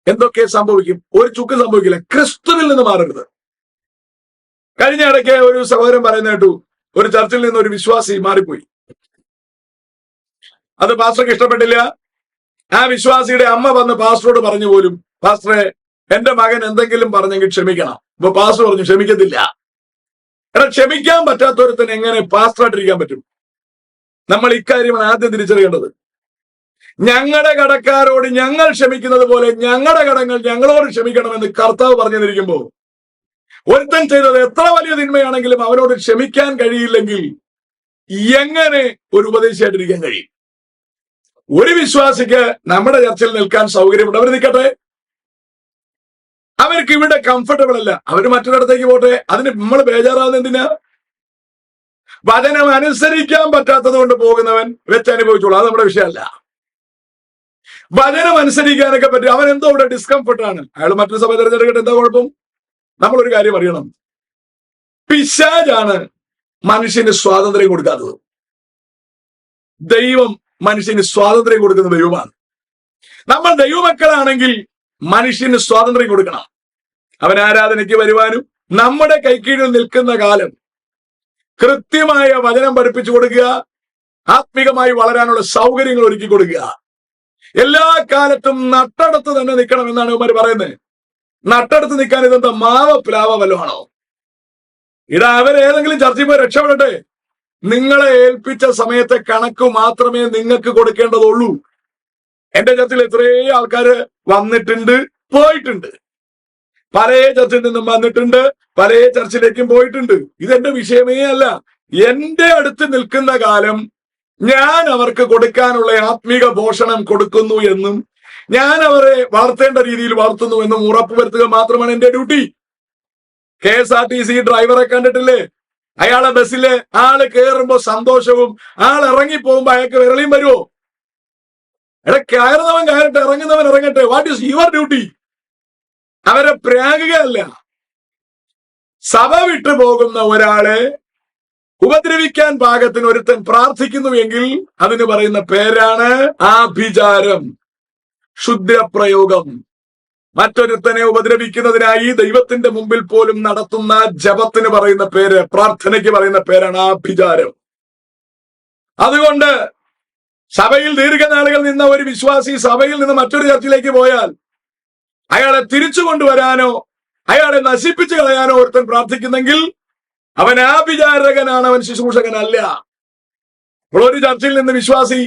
എന്തൊക്കെ സംഭവിക്കും. ഒരു ചുക്ക് സംഭവിക്കില്ല. ക്രിസ്തുവിൽ നിന്ന് മാറരുത്. കഴിഞ്ഞ ഇടയ്ക്ക് ഒരു സഹോദരൻ പറയുന്ന കേട്ടു, ഒരു ചർച്ചിൽ നിന്ന് ഒരു വിശ്വാസി മാറിപ്പോയി. അത് പാസ്റ്റർക്ക് ഇഷ്ടപ്പെട്ടില്ല. ആ വിശ്വാസിയുടെ അമ്മ വന്ന് പാസ്റ്ററോട് പറഞ്ഞു പോലും, പാസ്റ്ററെ എന്റെ മകൻ എന്തെങ്കിലും പറഞ്ഞെങ്കിൽ ക്ഷമിക്കണം. അപ്പൊ പാസ്റ്റർ പറഞ്ഞു ക്ഷമിക്കത്തില്ല. എടാ, ക്ഷമിക്കാൻ പറ്റാത്തൊരുത്തിന് എങ്ങനെ പാസ്റ്ററായിട്ടിരിക്കാൻ പറ്റും? നമ്മൾ ഇക്കാര്യമാണ് ആദ്യം തിരിച്ചറിയേണ്ടത്. ഞങ്ങളുടെ കടക്കാരോട് ഞങ്ങൾ ക്ഷമിക്കുന്നത് പോലെ ഞങ്ങളുടെ കടങ്ങൾ ഞങ്ങളോട് ക്ഷമിക്കണമെന്ന് കർത്താവ് പറഞ്ഞു തന്നിരിക്കുമ്പോ, ഒരുത്തൻ ചെയ്തത് എത്ര വലിയ തിന്മയാണെങ്കിലും അവനോട് ക്ഷമിക്കാൻ കഴിയില്ലെങ്കിൽ എങ്ങനെ ഒരു ഉപദേശിയായിട്ടിരിക്കാൻ കഴിയും? ഒരു വിശ്വാസിക്ക് നമ്മുടെ ചർച്ചയിൽ നിൽക്കാൻ സൗകര്യമുണ്ട്, അവർ നിൽക്കട്ടെ. അവർക്ക് ഇവിടെ കംഫർട്ടബിൾ അല്ല, അവർ മറ്റൊരിടത്തേക്ക് പോട്ടെ. അതിന് നമ്മൾ ബേജാറാവുന്ന എന്തിനാ? വചനം അനുസരിക്കാൻ പറ്റാത്തത് കൊണ്ട് പോകുന്നവൻ വെച്ച് അനുഭവിച്ചോളൂ, അത് നമ്മുടെ വിഷയമല്ല. വചനം അനുസരിക്കാനൊക്കെ പറ്റും, അവൻ എന്തോ ഇവിടെ ഡിസ്കംഫർട്ടാണ്, അയാൾ മറ്റൊരു സഭ തിരഞ്ഞെടുക്കട്ടെ, എന്താ കുഴപ്പം? നമ്മളൊരു കാര്യം അറിയണം, പിശാചാണ് മനുഷ്യന് സ്വാതന്ത്ര്യം കൊടുക്കാത്തത്. ദൈവം മനുഷ്യന് സ്വാതന്ത്ര്യം കൊടുക്കുന്ന ദൈവമാണ്. നമ്മൾ ദൈവമക്കളാണെങ്കിൽ മനുഷ്യന് സ്വാതന്ത്ര്യം കൊടുക്കണം. അവൻ ആരാധനയ്ക്ക് വരുവാനും നമ്മുടെ കൈക്കീഴിൽ നിൽക്കുന്ന കാലം കൃത്യമായ വചനം പഠിപ്പിച്ചു കൊടുക്കുക, ആത്മീകമായി വളരാനുള്ള സൗകര്യങ്ങൾ ഒരുക്കി കൊടുക്കുക. എല്ലാ കാലത്തും നട്ടടത്ത് തന്നെ നിൽക്കണം എന്നാണ് ഇവന്മാർ പറയുന്നത്. നട്ടടത്ത് നിൽക്കാൻ ഇതെന്താ മാവ പ്ലാവ വല്ലതാണോ? ഇടാ, അവരേതെങ്കിലും ചർച്ചയിൽ പോയി രക്ഷപ്പെടട്ടെ. നിങ്ങളെ ഏൽപ്പിച്ച സമയത്തെ കണക്ക് മാത്രമേ നിങ്ങൾക്ക് കൊടുക്കേണ്ടതുള്ളൂ. എന്റെ ചർച്ചയിൽ എത്രയോ ആൾക്കാര് വന്നിട്ടുണ്ട്, പോയിട്ടുണ്ട്. പല ചർച്ചിൽ നിന്നും വന്നിട്ടുണ്ട്, പല ചർച്ചിലേക്കും പോയിട്ടുണ്ട്. ഇതെന്റെ വിഷയമേ അല്ല. എന്റെ അടുത്ത് നിൽക്കുന്ന കാലം ഞാൻ അവർക്ക് കൊടുക്കാനുള്ള ആത്മീക പോഷണം കൊടുക്കുന്നു എന്നും ഞാൻ അവരെ വളർത്തേണ്ട രീതിയിൽ വളർത്തുന്നു എന്നും ഉറപ്പുവരുത്തുക മാത്രമാണ് എന്റെ ഡ്യൂട്ടി. KSRTC ഡ്രൈവറെ കണ്ടിട്ടില്ലേ? അയാളെ ബസ്സിലെ ആള് കയറുമ്പോ സന്തോഷവും ആൾ ഇറങ്ങിപ്പോകുമ്പോ അയാൾക്ക് വിരളിയും വരുമോ? എടാ, കയറുന്നവൻ കയറട്ടെ, ഇറങ്ങുന്നവൻ ഇറങ്ങട്ടെ. What is your duty? അവരെ പ്രാകുകയല്ല. സഭ വിട്ടു പോകുന്ന ഒരാളെ ഉപദ്രവിക്കാൻ പാകത്തിന് ഒരുത്തൻ പ്രാർത്ഥിക്കുന്നുവെങ്കിൽ അതിന് പറയുന്ന പേരാണ് ആഭിചാരം, ക്ഷുദ്രപ്രയോഗം. മറ്റൊരുത്തനെ ഉപദ്രവിക്കുന്നതിനായി ദൈവത്തിന്റെ മുമ്പിൽ പോലും നടത്തുന്ന ജപത്തിന് പറയുന്ന പേര്, പ്രാർത്ഥനയ്ക്ക് പറയുന്ന പേരാണ് ആഭിചാരം. അതുകൊണ്ട് സഭയിൽ ദീർഘനാളുകൾ നിന്ന ഒരു വിശ്വാസി സഭയിൽ നിന്ന് മറ്റൊരു ചർച്ചിലേക്ക് പോയാൽ അയാളെ തിരിച്ചു കൊണ്ടുവരാനോ അയാളെ നശിപ്പിച്ചു കളയാനോ ഒരുത്തൻ പ്രാർത്ഥിക്കുന്നെങ്കിൽ അവൻ ആഭിചാരകനാണ്, അവൻ ശുശ്രൂഷകനല്ല. ഇപ്പോൾ ഒരു ചർച്ചിൽ നിന്ന് വിശ്വാസി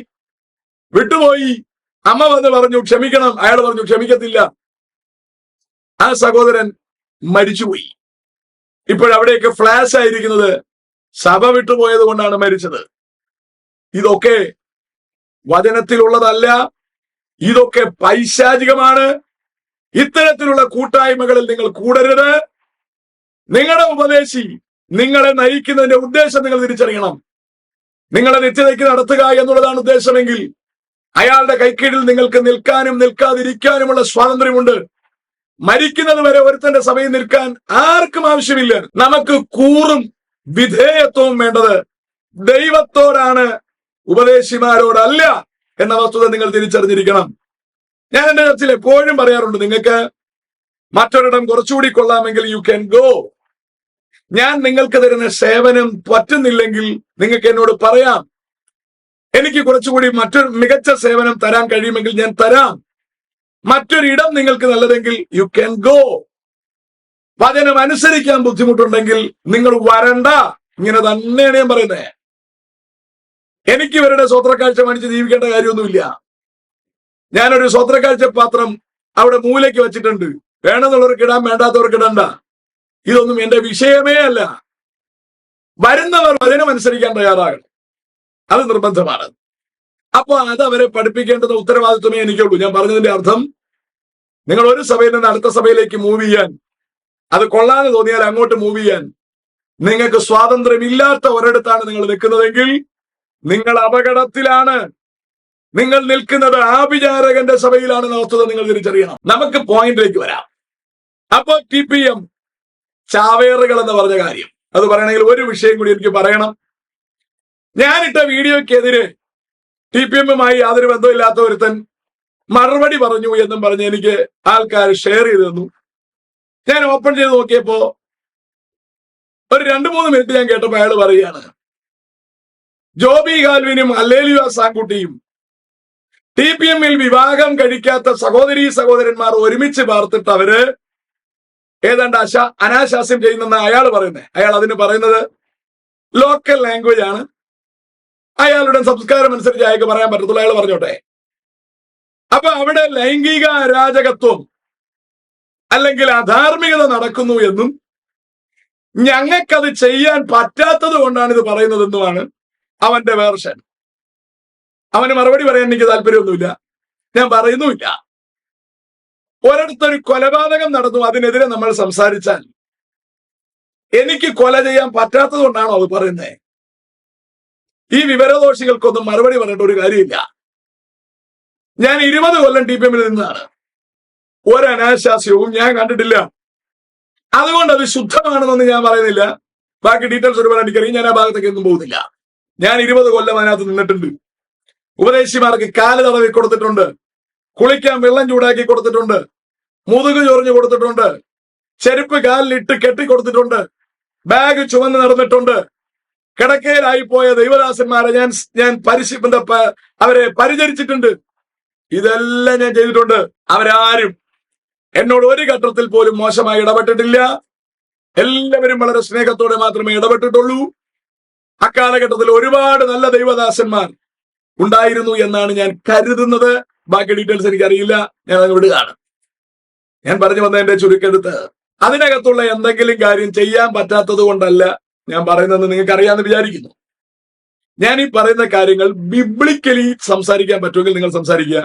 വിട്ടുപോയി, അമ്മ വന്ന് പറഞ്ഞു ക്ഷമിക്കണം, അയാൾ പറഞ്ഞു ക്ഷമിക്കത്തില്ല. ആ സഹോദരൻ മരിച്ചുപോയി. ഇപ്പോഴവിടെയൊക്കെ ഫ്ലാഷ് ആയിരിക്കുന്നത് സഭ വിട്ടുപോയത് കൊണ്ടാണ് മരിച്ചത്. ഇതൊക്കെ വചനത്തിലുള്ളതല്ല, ഇതൊക്കെ പൈശാചികമാണ്. ഇത്തരത്തിലുള്ള കൂട്ടായ്മകളിൽ നിങ്ങൾ കൂടരുത്. നിങ്ങളുടെ ഉപദേശി നിങ്ങളെ നയിക്കുന്നതിന്റെ ഉദ്ദേശം നിങ്ങൾ തിരിച്ചറിയണം. നിങ്ങളെ നിത്യതയ്ക്ക് നടത്തുക എന്നുള്ളതാണ് ഉദ്ദേശമെങ്കിൽ അയാളുടെ കൈക്കീഴിൽ നിങ്ങൾക്ക് നിൽക്കാനും നിൽക്കാതിരിക്കാനുമുള്ള സ്വാതന്ത്ര്യമുണ്ട്. മരിക്കുന്നത് വരെ ഒരുത്തന്റെ സഭയിൽ നിൽക്കാൻ ആർക്കും ആവശ്യമില്ല. നമുക്ക് കൂറും വിധേയത്വവും വേണ്ടത് ദൈവത്തോടാണ്, ഉപദേശിമാരോടല്ല എന്ന വസ്തുത നിങ്ങൾ തിരിച്ചറിഞ്ഞിരിക്കണം. ഞാൻ എന്റെ ചർച്ചയിൽ എപ്പോഴും പറയാറുണ്ട്, നിങ്ങൾക്ക് മറ്റൊരിടം കുറച്ചുകൂടി കൊള്ളാമെങ്കിൽ യു ക്യാൻ ഗോ. ഞാൻ നിങ്ങൾക്ക് തരുന്ന സേവനം പറ്റുന്നില്ലെങ്കിൽ നിങ്ങൾക്ക് എന്നോട് പറയാം. എനിക്ക് കുറച്ചുകൂടി മറ്റൊരു മികച്ച സേവനം തരാൻ കഴിയുമെങ്കിൽ ഞാൻ തരാം. മറ്റൊരിടം നിങ്ങൾക്ക് നല്ലതെങ്കിൽ യു ക്യാൻ ഗോ. വചനം അനുസരിക്കാൻ ബുദ്ധിമുട്ടുണ്ടെങ്കിൽ നിങ്ങൾ വരണ്ട. ഇങ്ങനെ തന്നെയാണ് ഞാൻ പറയുന്നത്. എനിക്ക് ഇവരുടെ സ്വത്രക്കാഴ്ച മേടിച്ച് ജീവിക്കേണ്ട കാര്യമൊന്നുമില്ല. ഞാനൊരു സ്വത്രക്കാഴ്ച പാത്രം അവിടെ മൂലയ്ക്ക് വെച്ചിട്ടുണ്ട്. വേണമെന്നുള്ളവർക്ക് ഇടാൻ, വേണ്ടാത്തവർക്ക് ഇടണ്ട. ഇതൊന്നും എന്റെ വിഷയമേ അല്ല. വരുന്നവർ വചനമനുസരിക്കാൻ തയ്യാറാകണം, അത് നിർബന്ധമാണ്. അപ്പൊ അത് അവരെ പഠിപ്പിക്കേണ്ടുന്ന ഉത്തരവാദിത്വമേ എനിക്കുള്ളൂ. ഞാൻ പറഞ്ഞതിന്റെ അർത്ഥം, നിങ്ങൾ ഒരു സഭയിൽ നിന്ന് അടുത്ത സഭയിലേക്ക് മൂവ് ചെയ്യാൻ, അത് കൊള്ളാതെ തോന്നിയാൽ അങ്ങോട്ട് മൂവ് ചെയ്യാൻ നിങ്ങൾക്ക് സ്വാതന്ത്ര്യമില്ലാത്ത ഒരിടത്താണ് നിങ്ങൾ നിൽക്കുന്നതെങ്കിൽ നിങ്ങൾ അപകടത്തിലാണ്. നിങ്ങൾ നിൽക്കുന്നത് ആഭിചാരകന്റെ സഭയിലാണെന്ന വസ്തുത നിങ്ങൾ തിരിച്ചറിയണം. നമുക്ക് പോയിന്റിലേക്ക് വരാം. അപ്പൊ TPM ചാവേറുകൾ എന്ന് പറഞ്ഞ കാര്യം, അത് പറയണമെങ്കിൽ ഒരു വിഷയം കൂടി എനിക്ക് പറയണം. ഞാനിട്ട വീഡിയോക്കെതിരെ TPMുമായി യാതൊരു ബന്ധമില്ലാത്ത ഒരുത്തൻ മറുപടി പറഞ്ഞു എന്നും പറഞ്ഞ് എനിക്ക് ആൾക്കാർ ഷെയർ ചെയ്തു തന്നു. ഞാൻ ഓപ്പൺ ചെയ്ത് നോക്കിയപ്പോ ഒരു 2-3 മിനിറ്റ് ഞാൻ കേട്ടപ്പോ അയാൾ പറയുകയാണ്, ജോബി ഗാൽവിനും അല്ലേലുയ സാങ്കുട്ടിയും TPMൽ വിവാഹം കഴിക്കാത്ത സഹോദരന്മാർ ഒരുമിച്ച് പാർത്തിട്ട് അവര് ഏതാണ്ട് അനാശാസ്യം ചെയ്യുന്നെന്ന് അയാൾ പറയുന്നത്. അയാൾ അതിന് പറയുന്നത് ലോക്കൽ ലാംഗ്വേജ് ആണ്, അയാളുടെ സംസ്കാരം അനുസരിച്ച് അയാൾക്ക് പറയാൻ പറ്റത്തുള്ളൂ. അയാൾ പറഞ്ഞോട്ടെ. അപ്പൊ അവിടെ ലൈംഗിക അരാജകത്വം അല്ലെങ്കിൽ അധാർമികത നടക്കുന്നു എന്നും ഞങ്ങൾക്കത് ചെയ്യാൻ പറ്റാത്തത് കൊണ്ടാണ് ഇത് പറയുന്നതെന്നുമാണ് അവന്റെ വേർഷൻ. അവന് മറുപടി പറയാൻ എനിക്ക് താല്പര്യമൊന്നുമില്ല, ഞാൻ പറയുന്നുമില്ല. ഒരിടത്തൊരു കൊലപാതകം നടന്നു, അതിനെതിരെ നമ്മൾ സംസാരിച്ചാൽ എനിക്ക് കൊല ചെയ്യാൻ പറ്റാത്തത് കൊണ്ടാണോ അത് പറയുന്നത്? ഈ വിവരദോഷികൾക്കൊന്നും മറുപടി പറഞ്ഞിട്ട് ഒരു കാര്യമില്ല. ഞാൻ 20 കൊല്ലം TPMൽ നിന്നാണ്. ഒരു അനാശാസ്യവും ഞാൻ കണ്ടിട്ടില്ല. അതുകൊണ്ട് അത് ശുദ്ധമാണെന്നൊന്നും ഞാൻ പറയുന്നില്ല. ബാക്കി ഡീറ്റെയിൽസ് ഒരുപാട് എനിക്കറിയാം, ഞാൻ ആ ഭാഗത്തേക്ക് ഒന്നും പോകുന്നില്ല. ഞാൻ 20 കൊല്ലം അതിനകത്ത് നിന്നിട്ടുണ്ട്. ഉപദേശിമാർക്ക് കാല് തടവി കൊടുത്തിട്ടുണ്ട്, കുളിക്കാൻ വെള്ളം ചൂടാക്കി കൊടുത്തിട്ടുണ്ട്, മുതുക് ചൊറിഞ്ഞു കൊടുത്തിട്ടുണ്ട്, ചെരുപ്പ് കാലിലിട്ട് കെട്ടിക്കൊടുത്തിട്ടുണ്ട്, ബാഗ് ചുമന്ന് നടന്നിട്ടുണ്ട്. കിടക്കയിലായിപ്പോയ ദൈവദാസന്മാരെ ഞാൻ അവരെ പരിചരിച്ചിട്ടുണ്ട്. ഇതെല്ലാം ഞാൻ ചെയ്തിട്ടുണ്ട്. അവരാരും എന്നോട് ഒരു ഘട്ടത്തിൽ പോലും മോശമായി ഇടപെട്ടിട്ടില്ല. എല്ലാവരും വളരെ സ്നേഹത്തോടെ മാത്രമേ ഇടപെട്ടിട്ടുള്ളൂ. അക്കാലഘട്ടത്തിൽ ഒരുപാട് നല്ല ദൈവദാസന്മാർ ഉണ്ടായിരുന്നു എന്നാണ് ഞാൻ കരുതുന്നത്. ബാക്കി ഡീറ്റെയിൽസ് എനിക്കറിയില്ല, ഞാൻ അത് വിടുകയാണ്. ഞാൻ പറഞ്ഞു വന്നതിന്റെ ചുരുക്കെടുത്ത്, അതിനകത്തുള്ള എന്തെങ്കിലും കാര്യം ചെയ്യാൻ പറ്റാത്തത് കൊണ്ടല്ല ഞാൻ പറയുന്നത്, നിങ്ങൾക്ക് അറിയാമെന്ന് വിചാരിക്കുന്നു. ഞാൻ ഈ പറയുന്ന കാര്യങ്ങൾ ബിബ്ലിക്കലി സംസാരിക്കാൻ പറ്റുമെങ്കിൽ നിങ്ങൾ സംസാരിക്കുക,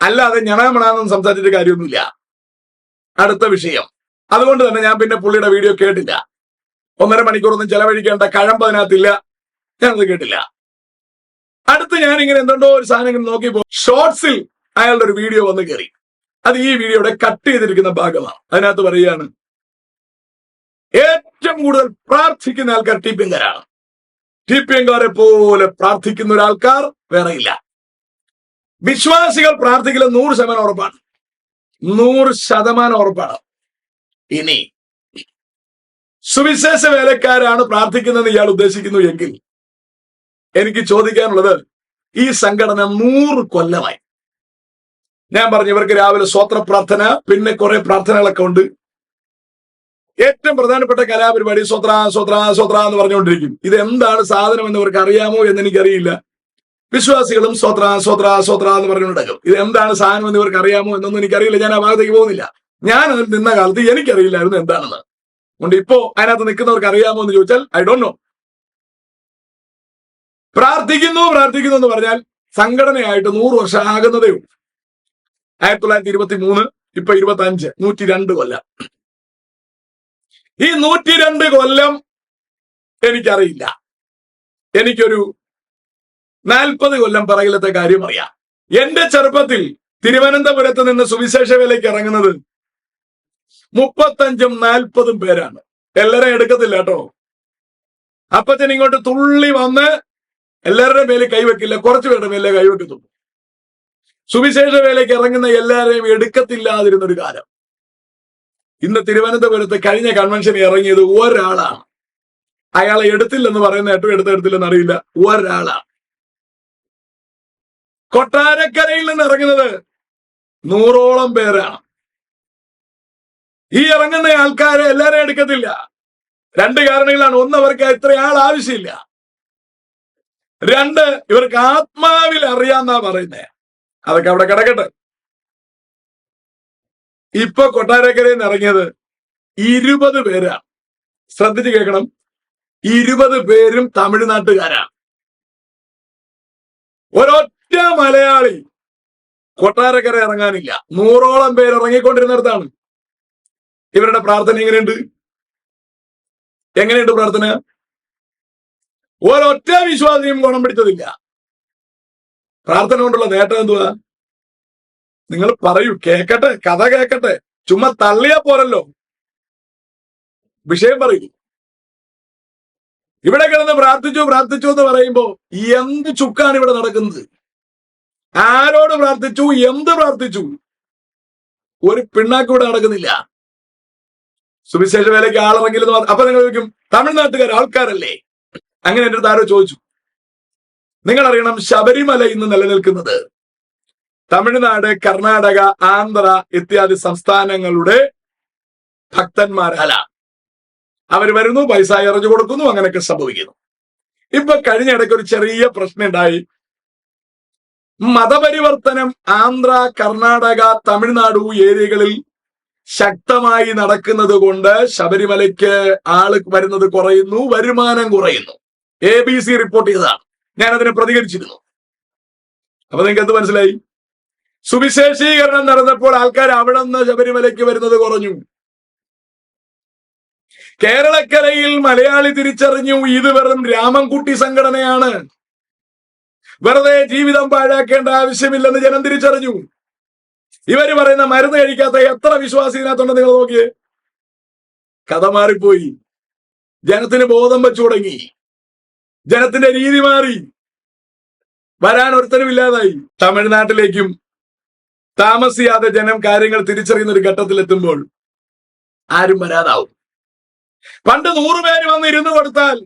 അല്ലാതെ ഞണാമണാന്നും സംസാരിച്ചിട്ട് കാര്യമൊന്നുമില്ല. അടുത്ത വിഷയം. അതുകൊണ്ട് തന്നെ ഞാൻ പിന്നെ പുള്ളിയുടെ വീഡിയോ കേട്ടില്ല. 1.5 മണിക്കൂറൊന്നും ചെലവഴിക്കേണ്ട കഴമ്പ് അതിനകത്തില്ല, ഞാനത് കേട്ടില്ല. അടുത്ത് ഞാൻ ഇങ്ങനെ എന്തുണ്ടോ ഒരു സാധനം ഇങ്ങനെ നോക്കിയപ്പോ ഷോർട്സിൽ അയാളുടെ ഒരു വീഡിയോ വന്ന് കയറി. അത് ഈ വീഡിയോയുടെ കട്ട് ചെയ്തിരിക്കുന്ന ഭാഗമാണ്. അതിനകത്ത് പറയുകയാണ്, ഏറ്റവും കൂടുതൽ പ്രാർത്ഥിക്കുന്ന ആൾക്കാർ TPMകാരാണ്. TPMകാരെ പോലെ പ്രാർത്ഥിക്കുന്ന ഒരാൾക്കാർ വേറെയില്ല. വിശ്വാസികൾ പ്രാർത്ഥിക്കൽ 100% ഉറപ്പാണ്, 100% ഉറപ്പാണ്. ഇനി സുവിശേഷ വേലക്കാരാണ് പ്രാർത്ഥിക്കുന്നതെന്ന് ഇയാൾ ഉദ്ദേശിക്കുന്നു എങ്കിൽ എനിക്ക് ചോദിക്കാനുള്ളത്, ഈ സംഘടന 100 കൊല്ലമായി. ഞാൻ പറഞ്ഞു, ഇവർക്ക് രാവിലെ സ്വോത്ര പ്രാർത്ഥന, പിന്നെ കുറെ പ്രാർത്ഥനകളൊക്കെ ഉണ്ട്. ഏറ്റവും പ്രധാനപ്പെട്ട കലാപരിപാടി സ്വത്ര സ്വത്ര സ്വത്ര എന്ന് പറഞ്ഞുകൊണ്ടിരിക്കും. ഇത് എന്താണ് സാധനം എന്ന് ഇവർക്ക് അറിയാമോ എന്ന് എനിക്കറിയില്ല. വിശ്വാസികളും സ്വത്ര സ്വത്ര സ്വത്ര എന്ന് പറഞ്ഞുകൊണ്ടിരിക്കും. ഇത് എന്താണ് സാധനം എന്ന് ഇവർക്ക് അറിയാമോ എന്നൊന്നും എനിക്കറിയില്ല. ഞാൻ ആ ഭാഗത്തേക്ക് പോകുന്നില്ല. ഞാൻ അതിൽ നിന്ന കാലത്ത് എനിക്കറിയില്ലായിരുന്നു എന്താണെന്ന്. അതുകൊണ്ട് ഇപ്പോ അതിനകത്ത് നിൽക്കുന്നവർക്ക് അറിയാമോ എന്ന് ചോദിച്ചാൽ ഐ ഡോണ്ട് നോ. പ്രാർത്ഥിക്കുന്നു എന്ന് പറഞ്ഞാൽ സംഘടനയായിട്ട് 100 വർഷം ആകുന്നതേ ഉള്ളൂ. 1923, ഇപ്പൊ 25, 102 കൊല്ലം. ഈ 102 കൊല്ലം എനിക്കറിയില്ല. എനിക്കൊരു 40 കൊല്ലം പിറകിലത്തെ കാര്യം അറിയാം. എന്റെ ചെറുപ്പത്തിൽ തിരുവനന്തപുരത്ത് നിന്ന് സുവിശേഷ വേലയ്ക്ക് ഇറങ്ങുന്നത് 35-40 പേരാണ്. എല്ലാവരും എടുക്കത്തില്ല കേട്ടോ. അപ്പച്ചൻ ഇങ്ങോട്ട് തുള്ളി വന്ന് എല്ലാവരുടെയും മേലെ കൈവെക്കില്ല, കുറച്ചു പേരുടെ മേലെ കൈവെക്കത്തുള്ളൂ. സുവിശേഷ വേലയ്ക്ക് ഇറങ്ങുന്ന എല്ലാവരെയും എടുക്കത്തില്ലാതിരുന്നൊരു കാലം. ഇന്ന് തിരുവനന്തപുരത്ത് കഴിഞ്ഞ കൺവെൻഷൻ ഇറങ്ങിയത് ഒരാളാണ്. അയാളെ എടുത്തില്ലെന്ന് പറയുന്ന ഏറ്റവും എടുത്തില്ലെന്ന് അറിയില്ല, ഒരാളാണ്. കൊട്ടാരക്കരയിൽ നിന്ന് ഇറങ്ങുന്നത് 100ഓളം പേരാണ്. ഈ ഇറങ്ങുന്ന ആൾക്കാരെ എല്ലാവരെയും എടുക്കത്തില്ല. 2 കാരണങ്ങളാണ്. ഒന്ന്, അവർക്ക് ഇത്ര ആൾ ആവശ്യമില്ല. രണ്ട്, ഇവർക്ക് ആത്മാവിൽ അറിയാന്നാ പറയുന്നേ. അതൊക്കെ അവിടെ കിടക്കട്ടെ. ഇപ്പൊ കൊട്ടാരക്കരയിൽ നിന്ന് ഇറങ്ങിയത് 20 പേരാണ്. ശ്രദ്ധിച്ച് കേൾക്കണം, 20 പേരും തമിഴ്നാട്ടുകാരാണ്. ഒരൊറ്റ മലയാളി കൊട്ടാരക്കര ഇറങ്ങാനില്ല. 100ഓളം പേര് ഇറങ്ങിക്കൊണ്ടിരുന്നിടത്താണ്. ഇവരുടെ പ്രാർത്ഥന എങ്ങനെയുണ്ട് പ്രാർത്ഥന? ഒരൊറ്റ വിശ്വാസിയും ഗുണം പിടിച്ചതില്ല. പ്രാർത്ഥന കൊണ്ടുള്ള നേട്ടം എന്തുവാ? നിങ്ങൾ പറയൂ, കേക്കട്ടെ, കഥ കേക്കട്ടെ. ചുമ്മാ തള്ളിയാ പോരല്ലോ, വിഷയം പറയൂ. ഇവിടെ കിടന്ന് പ്രാർത്ഥിച്ചു എന്ന് പറയുമ്പോ എന്ത് ചുക്കാണ് ഇവിടെ നടക്കുന്നത്? ആരോട് പ്രാർത്ഥിച്ചു? എന്ത് പ്രാർത്ഥിച്ചു? ഒരു പിണ്ണാക്ക് ഇവിടെ നടക്കുന്നില്ല. സുവിശേഷ വേലയ്ക്ക് ആളിറങ്ങില്ലെന്ന് അപ്പൊ നിങ്ങൾ ചോദിക്കും, തമിഴ്നാട്ടുകാർ ആൾക്കാരല്ലേ? അങ്ങനെ എൻ്റെ അടുത്ത് ആരോ ചോദിച്ചു. നിങ്ങൾ അറിയണം, ശബരിമല ഇന്ന് നിലനിൽക്കുന്നത് തമിഴ്നാട്, കർണാടക, ആന്ധ്ര ഇത്യാദി സംസ്ഥാനങ്ങളുടെ ഭക്തന്മാരല്ല. അവർ വരുന്നു, പൈസ എറിഞ്ഞു കൊടുക്കുന്നു, അങ്ങനെയൊക്കെ സംഭവിക്കുന്നു. ഇപ്പൊ കഴിഞ്ഞ ഇടയ്ക്ക് ഒരു ചെറിയ പ്രശ്നം ഉണ്ടായി. മതപരിവർത്തനം ആന്ധ്ര, കർണാടക, തമിഴ്നാട് ഏരിയകളിൽ ശക്തമായി നടക്കുന്നത് കൊണ്ട് ശബരിമലയ്ക്ക് ആള് വരുന്നത് കുറയുന്നു, വരുമാനം കുറയുന്നു. ABC റിപ്പോർട്ട് ചെയ്തതാണ്. ഞാൻ അതിനെ പ്രതികരിച്ചിരുന്നു. അപ്പൊ നിങ്ങൾക്ക് എന്ത് മനസ്സിലായി? സുവിശേഷീകരണം നടന്നപ്പോൾ ആൾക്കാർ അവിടെ നിന്ന് ശബരിമലയ്ക്ക് വരുന്നത് കുറഞ്ഞു. കേരളക്കരയിൽ മലയാളി തിരിച്ചറിഞ്ഞു, ഇത് വെറും രാമൻകുട്ടി സംഘടനയാണ്, വെറുതെ ജീവിതം പാഴാക്കേണ്ട ആവശ്യമില്ലെന്ന് ജനം തിരിച്ചറിഞ്ഞു. ഇവര് പറയുന്ന മരുന്ന് കഴിക്കാത്ത എത്ര വിശ്വാസി ഇതിനകത്തുണ്ട് നിങ്ങൾ നോക്കിയേ. കഥ മാറിപ്പോയി. ജനത്തിന് ബോധം വെച്ചു തുടങ്ങി. ജനത്തിന്റെ രീതി മാറി. വരാൻ ഒരുത്തരും ഇല്ലാതായി. തമിഴ്നാട്ടിലേക്കും താമസിയാതെ ജനം കാര്യങ്ങൾ തിരിച്ചറിയുന്ന ഒരു ഘട്ടത്തിലെത്തുമ്പോൾ ആരും വരാതാവും. പണ്ട് 100 പേര് വന്ന് ഇരുന്ന് കൊടുത്താൽ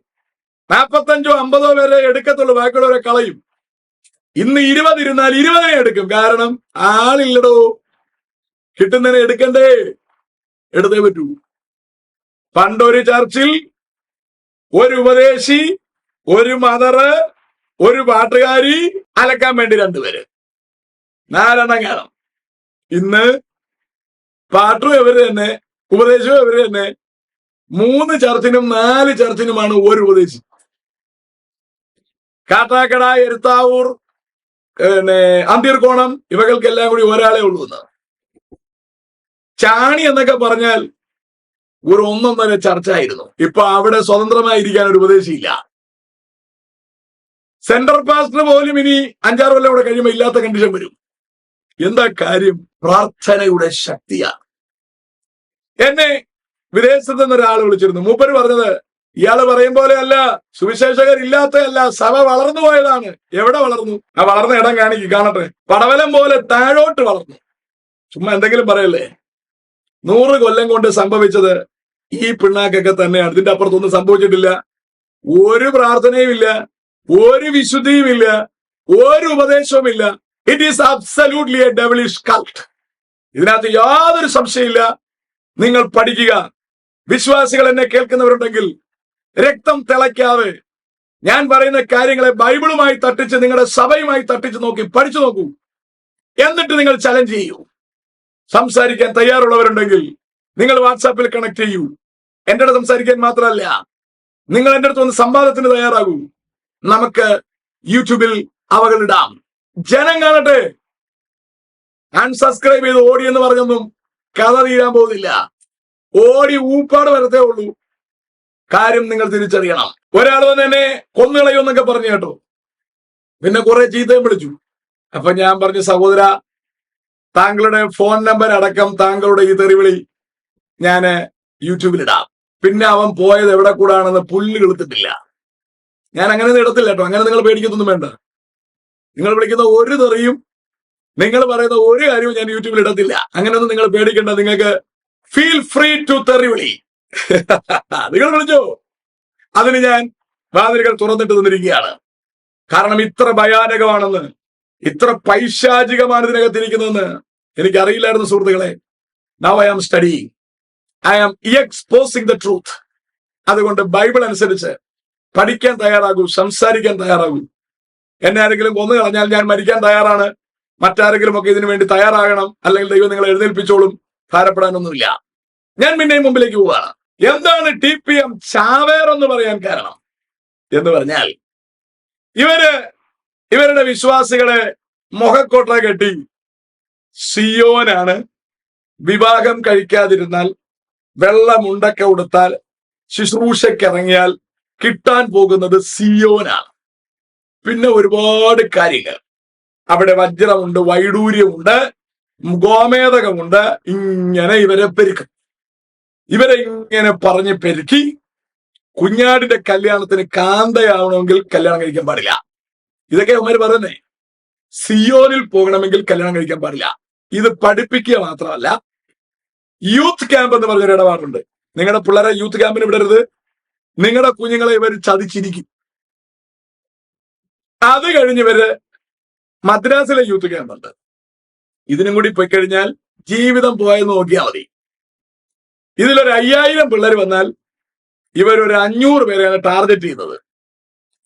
45ഓ 50ഓ പേരെ എടുക്കത്തുള്ളൂ, ബാക്കിയുള്ളവരെ കളയും. ഇന്ന് 20 ഇരുന്നാൽ 20നെ എടുക്കും. കാരണം ആളില്ലടോ, കിട്ടുന്നതിനെ എടുക്കണ്ടേ, എടുത്തേ പറ്റൂ. പണ്ടൊരു ചർച്ചിൽ ഒരു ഉപദേശി, ഒരു മദറ്, ഒരു പാട്ടുകാരി, അലക്കാൻ വേണ്ടി 2 പേര്, 4 എണ്ണം കാണാം. ഇന്ന് പാട്ടും ഇവര് തന്നെ, ഉപദേശവും ഇവര് തന്നെ. 3 ചർച്ചിനും 4 ചർച്ചിനുമാണ് ഒരു ഉപദേശി. കാട്ടാക്കട, എരുത്താവൂർ, അന്തീർകോണം ഇവകൾക്കെല്ലാം കൂടി ഒരാളെ ഉള്ളൂ എന്ന്. ചാണി എന്നൊക്കെ പറഞ്ഞാൽ ഒരു 1.5 ചർച്ചായിരുന്നു. ഇപ്പൊ അവിടെ സ്വതന്ത്രമായിരിക്കാൻ ഒരു ഉപദേശിയില്ല. സെൻട്രൽ പാസ്റ്റർ പോലും ഇനി 5-6 കൊല്ലം കൂടെ കഴിയുമ്പോൾ ഇല്ലാത്ത കണ്ടീഷൻ വരും. എന്താ കാര്യം? പ്രാർത്ഥനയുടെ ശക്തിയാണ്. എന്നെ വിദേശത്ത് നിന്നൊരാൾ വിളിച്ചിരുന്നു. മൂപ്പര് പറഞ്ഞത്, ഇയാള് പറയും പോലെ അല്ല, സുവിശേഷകർ ഇല്ലാത്തതല്ല, സഭ വളർന്നു പോയതാണ്. എവിടെ വളർന്നു? ആ വളർന്ന ഇടം കാണട്ടെ. പടവലം പോലെ താഴോട്ട് വളർന്നു. ചുമ്മാ എന്തെങ്കിലും പറയല്ലേ. 100 കൊല്ലം കൊണ്ട് സംഭവിച്ചത് ഈ പിണ്ണാക്കൊക്കെ തന്നെയാണ്. ഇതിന്റെ അപ്പുറത്തൊന്നും സംഭവിച്ചിട്ടില്ല. ഒരു പ്രാർത്ഥനയും ഇല്ല, ഒരു വിശുദ്ധിയും ഇല്ല, ഒരു ഉപദേശവും ഇല്ല. It is absolutely A devilish cult. ഇതിനകത്ത് യാതൊരു സംശയമില്ല. നിങ്ങൾ പഠിക്കുക. വിശ്വാസികൾ എന്നെ കേൾക്കുന്നവരുണ്ടെങ്കിൽ രക്തം തിളയ്ക്കാതെ ഞാൻ പറയുന്ന കാര്യങ്ങളെ ബൈബിളുമായി തട്ടിച്ച്, നിങ്ങളുടെ സഭയുമായി തട്ടിച്ച് നോക്കി പഠിച്ചു നോക്കൂ. എന്നിട്ട് നിങ്ങൾ ചലഞ്ച് ചെയ്യൂ. സംസാരിക്കാൻ തയ്യാറുള്ളവരുണ്ടെങ്കിൽ നിങ്ങൾ വാട്സാപ്പിൽ കണക്ട് ചെയ്യൂ. എന്റെ അടുത്ത് സംസാരിക്കാൻ മാത്രമല്ല, നിങ്ങൾ എന്റെ അടുത്ത് വന്ന് സംവാദത്തിന് തയ്യാറാകൂ. നമുക്ക് യൂട്യൂബിൽ അവകളിടാം. ജനം കാണട്ടെ. അൺസബ്സ്ക്രൈബ് ചെയ്ത് ഓടി എന്ന് പറഞ്ഞൊന്നും കഥ തീരാൻ പോകുന്നില്ല. ഓടി ഊപ്പാട് വരത്തേ ഉള്ളൂ. കാര്യം നിങ്ങൾ തിരിച്ചറിയണം. ഒരാൾ വന്ന് എന്നെ കൊന്നുകളയുമെന്നൊക്കെ പറഞ്ഞു കേട്ടോ. പിന്നെ കുറെ ചീത്തയും വിളിച്ചു. അപ്പൊ ഞാൻ പറഞ്ഞു, സഹോദര, താങ്കളുടെ ഫോൺ നമ്പർ അടക്കം താങ്കളുടെ ഈ തെറിവിളി ഞാന് യൂട്യൂബിലിടാം. പിന്നെ അവൻ പോയത് എവിടെ കൂടാണെന്ന് പുല്ല് കിളുത്തിട്ടില്ല. ഞാൻ അങ്ങനെ ഇടത്തില്ല കേട്ടോ. അങ്ങനെ നിങ്ങൾ പേടിക്കൊന്നും വേണ്ട. നിങ്ങൾ വിളിക്കുന്ന ഒരു തെറിയും, നിങ്ങൾ പറയുന്ന ഒരു കാര്യവും ഞാൻ യൂട്യൂബിൽ ഇടത്തില്ല. അങ്ങനെയൊന്നും നിങ്ങൾ പേടിക്കണ്ട. നിങ്ങൾക്ക് ഫീൽ ഫ്രീ ടു തെറിവിളി. നിങ്ങൾ വിളിച്ചോ. അതിന് ഞാൻ വാതിലുകൾ തുറന്നിട്ട് തന്നിരിക്കുകയാണ്. കാരണം ഇത്ര ഭയാനകമാണെന്ന്, ഇത്ര പൈശാചികമാണ് ഇതിനകത്തിരിക്കുന്നതെന്ന് എനിക്കറിയില്ലായിരുന്നു സുഹൃത്തുക്കളെ. Now I am studying, I am exposing the truth. അതുകൊണ്ട് ബൈബിൾ അനുസരിച്ച് പഠിക്കാൻ തയ്യാറാകൂ, സംസാരിക്കാൻ തയ്യാറാകൂ. എന്നെ ആരെങ്കിലും കൊന്നു കളഞ്ഞാൽ ഞാൻ മരിക്കാൻ തയ്യാറാണ്, മറ്റാരെങ്കിലും ഒക്കെ ഇതിനു വേണ്ടി തയ്യാറാകണം, അല്ലെങ്കിൽ ദൈവം നിങ്ങളെ എഴുന്നേൽപ്പിച്ചോളും, ഭാരപ്പെടാനൊന്നുമില്ല. ഞാൻ പിന്നെയും മുമ്പിലേക്ക് പോവുകയാണ്. എന്താണ് TPM ചാവേർ എന്ന് പറയാൻ കാരണം എന്ന് പറഞ്ഞാൽ, ഇവരുടെ വിശ്വാസികളെ മുഖക്കോട്ട കെട്ടി സിയോനാണ്, വിവാഹം കഴിക്കാതിരുന്നാൽ, വെള്ളമുണ്ടൊക്കെ ഉടുത്താൽ, ശുശ്രൂഷയ്ക്കിറങ്ങിയാൽ കിട്ടാൻ പോകുന്നത് സിയോനാണ്. പിന്നെ ഒരുപാട് കാര്യങ്ങൾ അവിടെ, വജ്രമുണ്ട്, വൈഡൂര്യമുണ്ട്, ഗോമേതകമുണ്ട്. ഇങ്ങനെ ഇവരെ പെരുക്കും. ഇവരെ ഇങ്ങനെ പറഞ്ഞ് പെരുക്കി കുഞ്ഞാടിന്റെ കല്യാണത്തിന് കാന്തയാവണമെങ്കിൽ കല്യാണം കഴിക്കാൻ പാടില്ല. ഇതൊക്കെ അവന്മാര് പറയുന്നേ. സിയോനിൽ പോകണമെങ്കിൽ കല്യാണം കഴിക്കാൻ പാടില്ല. ഇത് പഠിപ്പിക്കുക മാത്രമല്ല, യൂത്ത് ക്യാമ്പ് എന്ന് പറഞ്ഞൊരു ഇടപാടുണ്ട്. നിങ്ങളുടെ പിള്ളേരെ യൂത്ത് ക്യാമ്പിന് വിടരുത്. നിങ്ങളുടെ കുഞ്ഞുങ്ങളെ ഇവർ ചതിച്ചിരിക്കും. അത് കഴിഞ്ഞ് ഇവര് മദ്രാസിലെ യൂത്ത് ക്യാമ്പ് ഉണ്ട്. ഇതിനും കൂടി പോയി കഴിഞ്ഞാൽ ജീവിതം പോയെന്ന് നോക്കിയാൽ മതി. ഇതിലൊരു 5000 പിള്ളേർ വന്നാൽ ഇവരൊരു 500 പേരെയാണ് ടാർഗറ്റ് ചെയ്യുന്നത്.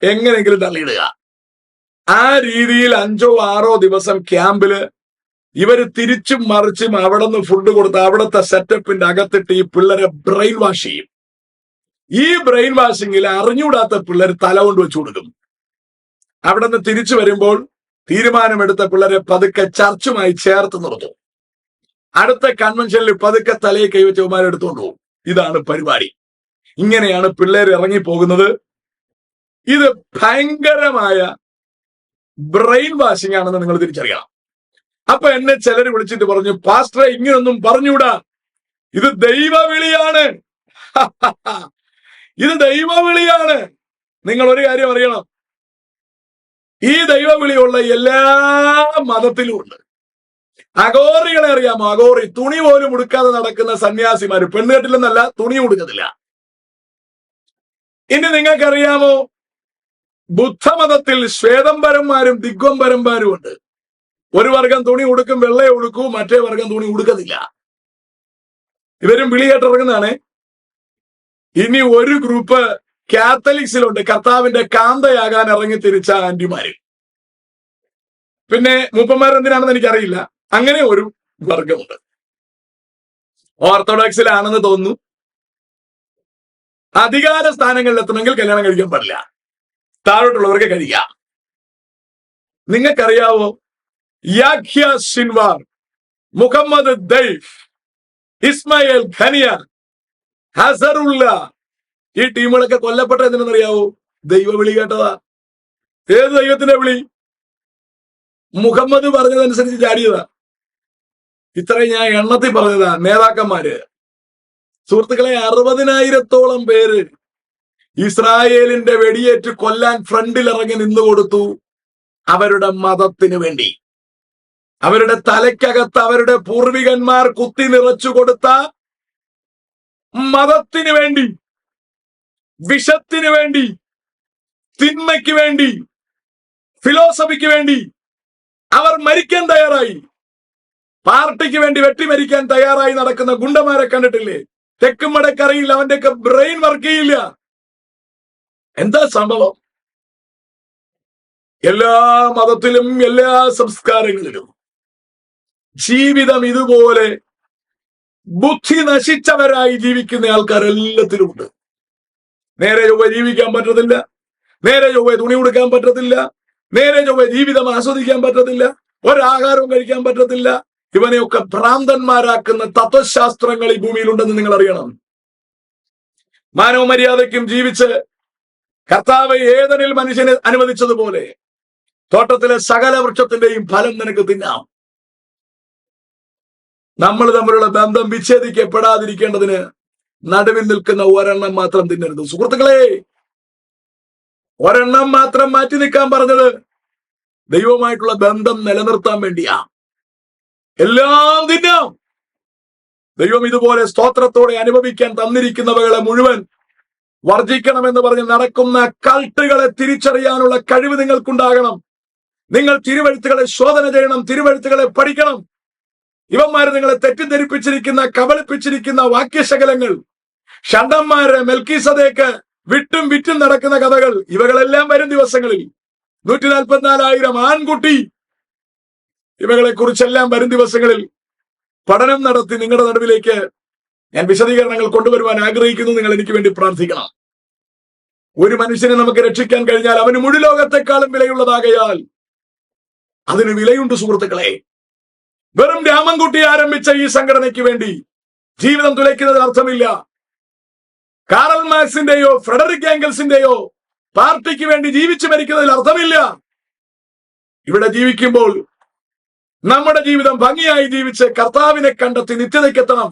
എങ്ങനെയെങ്കിലും തള്ളിയിടുക. ആ രീതിയിൽ 5ഓ 6ഓ ദിവസം ക്യാമ്പില് ഇവര് തിരിച്ചും മറിച്ചും അവിടെ നിന്ന് ഫുഡ് കൊടുത്ത് അവിടുത്തെ സെറ്റപ്പിന്റെ അകത്തിട്ട് ഈ പിള്ളേരെ ബ്രെയിൻ വാഷ് ചെയ്യും. ഈ ബ്രെയിൻ വാഷിങ്ങിൽ അറിഞ്ഞൂടാത്ത പിള്ളേർ തല കൊണ്ട് വെച്ചു കൊടുക്കും. അവിടെ നിന്ന് തിരിച്ചു വരുമ്പോൾ തീരുമാനമെടുത്ത പിള്ളേരെ പതുക്കെ ചർച്ചുമായി ചേർത്ത് നിർത്തും. അടുത്ത കൺവെൻഷനിൽ പതുക്കെ തലയെ കൈവച്ചവന്മാരെ എടുത്തുകൊണ്ട് പോകും. ഇതാണ് പരിപാടി. ഇങ്ങനെയാണ് പിള്ളേർ ഇറങ്ങിപ്പോകുന്നത്. ഇത് ഭയങ്കരമായ ബ്രെയിൻ വാഷിംഗ് ആണെന്ന് നിങ്ങൾ തിരിച്ചറിയണം. അപ്പൊ എന്നെ ചിലർ വിളിച്ചിട്ട് പറഞ്ഞു, പാസ്റ്ററെ ഇങ്ങനൊന്നും പറഞ്ഞൂടാ, ഇത് ദൈവവിളിയാണ്. ഇത് ദൈവവിളിയാണ്. നിങ്ങൾ ഒരു കാര്യം അറിയണം, ഈ ദൈവവിളിയുള്ള എല്ലാ മതത്തിലും ഉണ്ട്. അഘോറികളെ അറിയാമോ? അഘോറി, തുണി പോലും ഉടുക്കാതെ നടക്കുന്ന സന്യാസിമാര്. പെണ്ണുകെട്ടില്ലെന്നല്ല, തുണി ഉടുക്കത്തില്ല. ഇനി നിങ്ങൾക്കറിയാമോ, ബുദ്ധമതത്തിൽ ശ്വേതംബരന്മാരും ദിഗ്വംബരന്മാരും ഉണ്ട്. ഒരു വർഗം തുണി ഉടുക്കും, വെള്ളയെ ഉടുക്കൂ, മറ്റേ വർഗം തുണി ഉടുക്കത്തില്ല. ഇവരും വിളി കേട്ടിറങ്ങുന്നതാണ്. ഇനി ഒരു ഗ്രൂപ്പ് കാത്തലിക്സിലുണ്ട്, കർത്താവിന്റെ കാന്തയാകാൻ ഇറങ്ങി തിരിച്ച ആന്റിമാര്. പിന്നെ മൂപ്പന്മാരെന്തിനാണെന്ന് എനിക്കറിയില്ല. അങ്ങനെ ഒരു വർഗമുണ്ട്. ഓർത്തഡോക്സിലാണെന്ന് തോന്നുന്നു. അധികാര സ്ഥാനങ്ങളിൽ എത്തണമെങ്കിൽ കല്യാണം കഴിക്കാൻ പാടില്ല, താഴോട്ടുള്ളവർക്ക് കഴിയാം. നിങ്ങൾക്കറിയാവോ, യാഹ്യ സിൻവാർ, മുഹമ്മദ് ദൈഫ്, ഇസ്മായിൽ ഖനിയ, ഹസറുള്ള, ഈ ടീമുകളൊക്കെ കൊല്ലപ്പെട്ട എന്തിനെന്നറിയാവോ? ദൈവവിളി കേട്ടതാ. ഏത് ദൈവത്തിന്റെ വിളി? മുഹമ്മദ് പറഞ്ഞതനുസരിച്ച് ചാടിയതാ. ഇത്രയും ഞാൻ എണ്ണത്തിൽ പറഞ്ഞതാ. നേതാക്കന്മാര്, സുഹൃത്തുക്കളെ, 60,000-ഓളം പേര് ഇസ്രായേലിന്റെ വെടിയേറ്റ് കൊല്ലാൻ ഫ്രണ്ടിൽ ഇറങ്ങി നിന്നു കൊടുത്തു. അവരുടെ മതത്തിന് വേണ്ടി, അവരുടെ തലയ്ക്കകത്ത് അവരുടെ പൂർവികന്മാർ കുത്തി നിറച്ചു കൊടുത്ത മതത്തിന് വേണ്ടി, വിഷത്തിന് വേണ്ടി, തിന്മയ്ക്ക് വേണ്ടി, ഫിലോസഫിക്ക് വേണ്ടി അവർ മരിക്കാൻ തയ്യാറായി. പാർട്ടിക്ക് വേണ്ടി വെട്ടിമരിക്കാൻ തയ്യാറായി നടക്കുന്ന ഗുണ്ടമാരെ കണ്ടിട്ടില്ലേ? തെക്കും വടക്കറിയിൽ അവന്റെയൊക്കെ ബ്രെയിൻ വർക്ക് ചെയ്യില്ല. എന്താ സംഭവം? എല്ലാ മതത്തിലും എല്ലാ സംസ്കാരങ്ങളിലും ജീവിതം ഇതുപോലെ ബുദ്ധി നശിച്ചവരായി ജീവിക്കുന്ന ആൾക്കാർ എല്ലാത്തിലും ഉണ്ട്. നേരെ ചൊവ്വ ജീവിക്കാൻ പറ്റത്തില്ല, നേരെ ചൊവ്വ തുണി ഉടുക്കാൻ പറ്റത്തില്ല, നേരെ ചൊവ്വ ജീവിതം ആസ്വദിക്കാൻ പറ്റത്തില്ല, ഒരാഹാരവും കഴിക്കാൻ പറ്റത്തില്ല. ഇവനെയൊക്കെ ഭ്രാന്തന്മാരാക്കുന്ന തത്വശാസ്ത്രങ്ങൾ ഈ ഭൂമിയിലുണ്ടെന്ന് നിങ്ങൾ അറിയണം. മാനവ മര്യാദയ്ക്കും ജീവിച്ച് കർത്താവ് ഏതനിൽ മനുഷ്യനെ അനുവദിച്ചതുപോലെ തോട്ടത്തിലെ സകല വൃക്ഷത്തിന്റെയും ഫലം നിനക്ക് തിന്നാം. നമ്മൾ തമ്മിലുള്ള ബന്ധം വിച്ഛേദിക്കപ്പെടാതിരിക്കേണ്ടതിന് നടുവിൽ നിൽക്കുന്ന ഒരെണ്ണം മാത്രം തിന്നരുത്. സുഹൃത്തുക്കളെ, ഒരെണ്ണം മാത്രം മാറ്റി നിൽക്കാൻ പറഞ്ഞത് ദൈവമായിട്ടുള്ള ബന്ധം നിലനിർത്താൻ വേണ്ടിയാ. എല്ലാം തിന്നാം. ദൈവം ഇതുപോലെ സ്തോത്രത്തോടെ അനുഭവിക്കാൻ തന്നിരിക്കുന്നവകളെ മുഴുവൻ വർജിക്കണമെന്ന് പറഞ്ഞ് നടക്കുന്ന കൾട്ടുകളെ തിരിച്ചറിയാനുള്ള കഴിവ് നിങ്ങൾക്കുണ്ടാകണം. നിങ്ങൾ തിരുവഴുത്തുകളെ ശോധന ചെയ്യണം, തിരുവഴുത്തുകളെ പഠിക്കണം. ഇവന്മാര് നിങ്ങളെ തെറ്റിദ്ധരിപ്പിച്ചിരിക്കുന്ന, കബളിപ്പിച്ചിരിക്കുന്ന വാക്യശകലങ്ങൾ, ഷണ്ടന്മാര്, മെൽക്കീസദേക്ക് വിറ്റും വിറ്റും നടക്കുന്ന കഥകൾ, ഇവകളെല്ലാം വരും ദിവസങ്ങളിൽ 144,000 ആൺകുട്ടി. ഇവകളെ കുറിച്ചെല്ലാം വരും ദിവസങ്ങളിൽ പഠനം നടത്തി നിങ്ങളുടെ നടുവിലേക്ക് ഞാൻ വിശദീകരണങ്ങൾ കൊണ്ടുവരുവാൻ ആഗ്രഹിക്കുന്നു. നിങ്ങൾ എനിക്ക് വേണ്ടി പ്രാർത്ഥിക്കണം. ഒരു മനുഷ്യനെ നമുക്ക് രക്ഷിക്കാൻ കഴിഞ്ഞാൽ അവന് മുഴുലോകത്തെക്കാളും വിലയുള്ളതാകയാൽ അതിന് വിലയുണ്ട് സുഹൃത്തുക്കളെ. വെറും രാമൻകുട്ടി ആരംഭിച്ച ഈ സംഘടനയ്ക്ക് വേണ്ടി ജീവിതം തുലയ്ക്കുന്നതിന് അർത്ഥമില്ല. കാറൽ മാർക്സിന്റെയോ ഫ്രെഡറിക് ഏംഗൽസിന്റെയോ പാർട്ടിക്ക് വേണ്ടി ജീവിച്ചു മരിക്കുന്നതിൽ അർത്ഥമില്ല. ഇവിടെ ജീവിക്കുമ്പോൾ നമ്മുടെ ജീവിതം ഭംഗിയായി ജീവിച്ച് കർത്താവിനെ കണ്ടെത്തി നിത്യതയ്ക്കെത്തണം.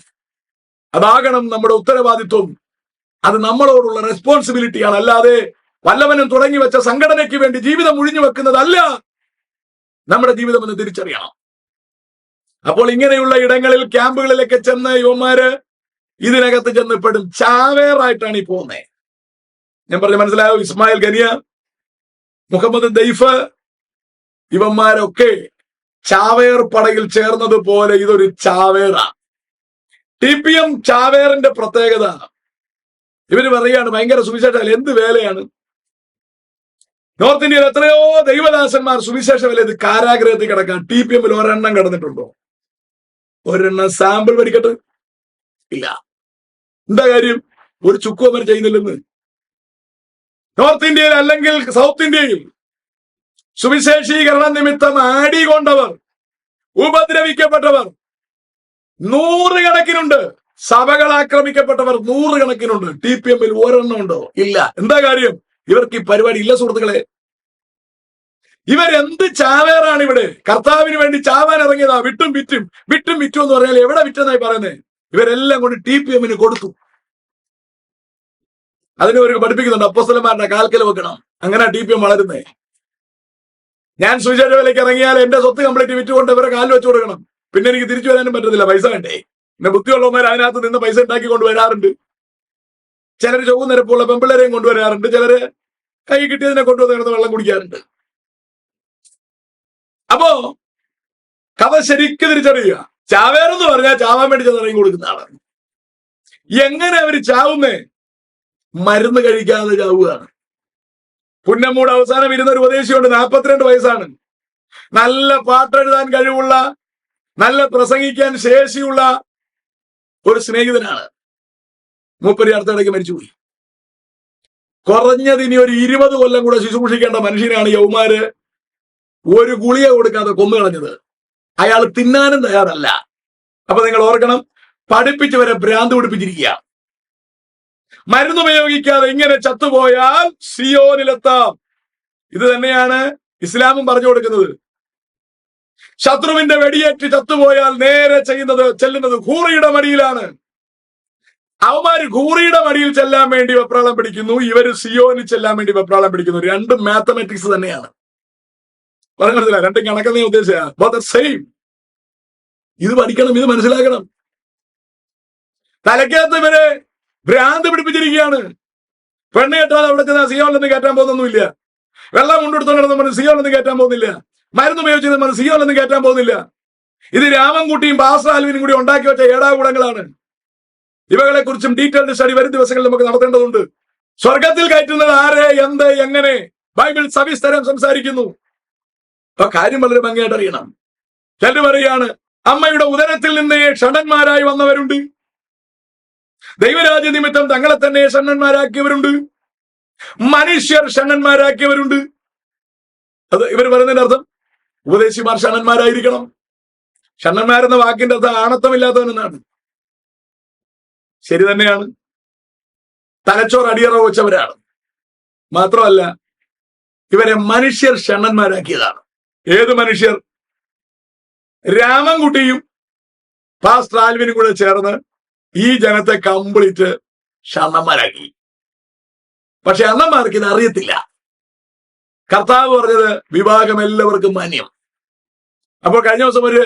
അതാകണം നമ്മുടെ ഉത്തരവാദിത്വം. അത് നമ്മളോടുള്ള റെസ്പോൺസിബിലിറ്റിയാണ്. അല്ലാതെ വല്ലവനും തുടങ്ങി വെച്ച സംഘടനയ്ക്ക് വേണ്ടി ജീവിതം ഒഴിഞ്ഞു വെക്കുന്നതല്ല നമ്മുടെ ജീവിതം എന്ന് തിരിച്ചറിയണം. അപ്പോൾ ഇങ്ങനെയുള്ള ഇടങ്ങളിൽ ക്യാമ്പുകളിലൊക്കെ ചെന്ന് യുവന്മാര് ഇതിനകത്ത് ചെന്ന് പെടും. ചാവേറായിട്ടാണ് ഈ പോകുന്നത്. ഞാൻ പറഞ്ഞ മനസ്സിലായോ? ഇസ്മായിൽ ഗനിയ, മുഹമ്മദ് ദൈഫ്, ഇവന്മാരൊക്കെ ചാവേർ പടയിൽ ചേർന്നതുപോലെ ഇതൊരു ചാവേറാ. TPM ചാവേറിന്റെ പ്രത്യേകത ഇവര് പറയാണ് ഭയങ്കര സുവിശേഷം. എന്ത് വേലയാണ്? നോർത്ത് ഇന്ത്യയിൽ എത്രയോ ദൈവദാസന്മാർ സുവിശേഷ വേല ഇത് കാരാഗ്രഹത്തിൽ കിടക്കാൻ. TPM-ൽ ഒരെണ്ണം കിടന്നിട്ടുണ്ടോ? ഒരെണ്ണം സാമ്പിൾ പഠിക്കട്ടെ? ഇല്ല. എന്താ കാര്യം? ഒരു ചുക്കുവന്മാർ ചെയ്യുന്നില്ലെന്ന്. നോർത്ത് ഇന്ത്യയിൽ അല്ലെങ്കിൽ സൗത്ത് ഇന്ത്യയിൽ സുവിശേഷീകരണ നിമിത്തം ആടികൊണ്ടവർ, ഉപദ്രവിക്കപ്പെട്ടവർ നൂറുകണക്കിനുണ്ട്. സഭകൾ ആക്രമിക്കപ്പെട്ടവർ നൂറുകണക്കിനുണ്ട്. TPM-ൽ ഒരെണ്ണം ഉണ്ടോ? ഇല്ല. എന്താ കാര്യം? ഇവർക്ക് ഈ പരിപാടി ഇല്ല സുഹൃത്തുക്കളെ. ഇവരെന്ത് ചാവേറാണ് ഇവിടെ. കർത്താവിന് വേണ്ടി ചാവാൻ ഇറങ്ങിയതാ. വിറ്റും വിറ്റും എന്ന് പറഞ്ഞാൽ എവിടെ വിറ്റെന്നായി പറയുന്നത്? ഇവരെല്ലാം കൊണ്ട് TPM-ന് കൊടുത്തു. അതിനവർക്ക് പഠിപ്പിക്കുന്നുണ്ട്. അപ്പോസ്തലന്മാരുടെ കാൽക്കൽ വെക്കണം. അങ്ങനെ TPM വളരുന്നേ. ഞാൻ സുവിശേഷ വേലയ്ക്ക് ഇറങ്ങിയാൽ എന്റെ സ്വത്ത് കംപ്ലീറ്റ് വിറ്റുകൊണ്ട് ഇവരെ കാലിൽ വെച്ചു കൊടുക്കണം. പിന്നെ എനിക്ക് തിരിച്ചു വരാനും പറ്റത്തില്ല. പൈസ വേണ്ടേ? പിന്നെ ബുദ്ധിയുള്ളവന്മാർ അതിനകത്ത് നിന്ന് പൈസ ഉണ്ടാക്കി കൊണ്ടുവരാറുണ്ട്. ചിലർ ചൊവ്വ നിരപ്പുള്ള പെമ്പിള്ളേരെയും കൊണ്ടുവരാറുണ്ട്. ചിലര് കൈ കിട്ടിയതിനെ കൊണ്ടുവന്ന് വെള്ളം കുടിക്കാറുണ്ട്. അപ്പോ കഥ ശരിക്കും തിരിച്ചറിയുക. ചാവേറെന്ന് പറഞ്ഞാൽ ചാവാൻ വേണ്ടി ചെന്നിറങ്ങി കൊടുക്കുന്ന ആളാണ്. എങ്ങനെ അവര് ചാവുന്നേ? മരുന്ന് കഴിക്കാതെ ചാവുകയാണ്. പുന്നമ്മൂട് അവസാനം ഇരുന്ന ഒരു ഉപദേശിയുണ്ട്. 42 വയസ്സാണ്. നല്ല പാട്ടെഴുതാൻ കഴിവുള്ള, നല്ല പ്രസംഗിക്കാൻ ശേഷിയുള്ള ഒരു സ്നേഹിതനാണ്. മൂപ്പര് അടുത്തിടയ്ക്ക് മരിച്ചുപോയി. കുറഞ്ഞത് ഇനി ഒരു 20 കൊല്ലം കൂടെ ശുശ്രൂഷിക്കേണ്ട മനുഷ്യനാണ് യൗമാര് ഒരു ഗുളിക കൊടുക്കാതെ കൊന്നുകളഞ്ഞത്. അയാൾ തിന്നാനും തയ്യാറല്ല. അപ്പൊ നിങ്ങൾ ഓർക്കണം, പഠിപ്പിച്ചവരെ ഭ്രാന്ത് പിടിപ്പിച്ചിരിക്കുക. മരുന്നുപയോഗിക്കാതെ ഇങ്ങനെ ചത്തുപോയാൽ സിയോനിലെത്താം. ഇത് തന്നെയാണ് ഇസ്ലാമും പറഞ്ഞു കൊടുക്കുന്നത്. ശത്രുവിന്റെ വെടിയേറ്റ് ചത്തുപോയാൽ നേരെ ചെല്ലുന്നത് ഖൂറിയുടെ മടിയിലാണ്. അവന്മാര് ഖൂറിയുടെ മടിയിൽ ചെല്ലാൻ വേണ്ടി വെപ്രാളം പിടിക്കുന്നു. ഇവര് സിയോനിൽ ചെല്ലാൻ വേണ്ടി വെപ്രാളം പിടിക്കുന്നു. രണ്ടും മാത്തമാറ്റിക്സ് തന്നെയാണ്. പറഞ്ഞു മനസ്സിലായി? രണ്ടും കണക്കെന്ന് ഉദ്ദേശിച്ച സെയിം. ഇത് പഠിക്കണം, ഇത് മനസ്സിലാക്കണം. തലക്കകത്ത് ഇവരെ ഭ്രാന്ത് പിടിപ്പിച്ചിരിക്കുകയാണ്. പെണ്ണ് കെട്ടാതെ അവിടെ ചെന്നാൽ സിയോനിലൊന്നും കയറ്റാൻ പോകുന്നൊന്നുമില്ല. വെള്ളം കൊണ്ടെടുത്തോണ്ടിരുന്ന പറഞ്ഞ് സിയോനിലൊന്നും കയറ്റാൻ പോകുന്നില്ല. മരുന്ന് ഉപയോഗിച്ചത് പറഞ്ഞ് സിയോനിലൊന്നും കയറ്റാൻ പോകുന്നില്ല. ഇത് രാമൻകുട്ടിയും പാസ്റ്റർ ആൽവിനും കൂടി ഉണ്ടാക്കി വെച്ച ഏടാകൂടങ്ങളാണ്. ഇവകളെ കുറിച്ചും ഡീറ്റെയിൽഡ് സ്റ്റഡി വരും ദിവസങ്ങളിൽ നമുക്ക് നടത്തേണ്ടതുണ്ട്. സ്വർഗത്തിൽ കയറ്റുന്നത് ആരെ, എന്ത്, എങ്ങനെ ബൈബിൾ സവിസ്തരം സംസാരിക്കുന്നു. അപ്പൊ കാര്യം വളരെ ഭംഗിയായിട്ട് അറിയണം. ചിലർ പറയാണ് അമ്മയുടെ ഉദരത്തിൽ നിന്നേ ഷണ്ടന്മാരായി വന്നവരുണ്ട്. ദൈവരാജ്യ നിമിത്തം തങ്ങളെ തന്നെ ഷണ്ണന്മാരാക്കിയവരുണ്ട്. മനുഷ്യർ ഷണ്ണന്മാരാക്കിയവരുണ്ട്. അത് ഇവർ പറയുന്നതിന്റെ അർത്ഥം ഉപദേശിമാർ ഷണ്ണന്മാരായിരിക്കണം. ഷണ്ണന്മാരെന്ന വാക്കിന്റെ അർത്ഥം ആണത്തമില്ലാത്തവനെന്നാണ്. ശരി തന്നെയാണ്. തലച്ചോറ് അടിയറവ് വെച്ചവരാണ്. മാത്രമല്ല ഇവരെ മനുഷ്യർ ഷണ്ണന്മാരാക്കിയതാണ്. ഏത് മനുഷ്യർ? രാമൻകുട്ടിയും പാസ്റ്റർ ആൽവിനും കൂടെ ചേർന്ന് ഈ ജനത്തെ കംപ്ലീറ്റ് ഷണ്ണന്മാരാക്കി. പക്ഷെ അണ്ണന്മാർക്ക് ഇത് അറിയത്തില്ല. കർത്താവ് പറഞ്ഞത് വിവാഹം എല്ലാവർക്കും മാന്യം. അപ്പോൾ കഴിഞ്ഞ ദിവസം ഒരു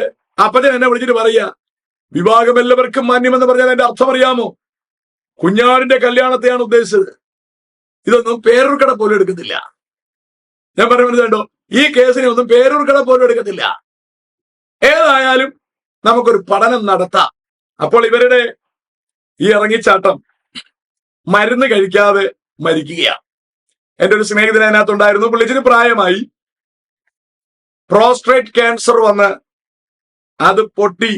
അപ്പച്ചൻ എന്നെ വിളിച്ചിട്ട് പറയാ, വിവാഹം എല്ലാവർക്കും മാന്യം എന്ന് പറഞ്ഞാൽ എന്റെ അർത്ഥം അറിയാമോ? കുഞ്ഞാടിന്റെ കല്യാണത്തെയാണ് ഉദ്ദേശിച്ചത്. ഇതൊന്നും പേരൂർക്കട പോലും എടുക്കത്തില്ല. ഞാൻ പറയുന്നുണ്ടോ, ഈ കേസിനെ ഒന്നും പേരൂർക്കട പോലും എടുക്കത്തില്ല. ഏതായാലും നമുക്കൊരു പഠനം നടത്താം. അപ്പോൾ ഇവരുടെ ഈ ഇറങ്ങിച്ചാട്ടം മരുന്ന് കഴിക്കാതെ മരിക്കുകയാണ്. എന്റെ ഒരു സ്നേഹിതൻ അതിനകത്തുണ്ടായിരുന്നു. പുള്ളിച്ചിന് പ്രായമായി. പ്രോസ്ട്രേറ്റ് ക്യാൻസർ വന്ന് അത് പൊട്ടി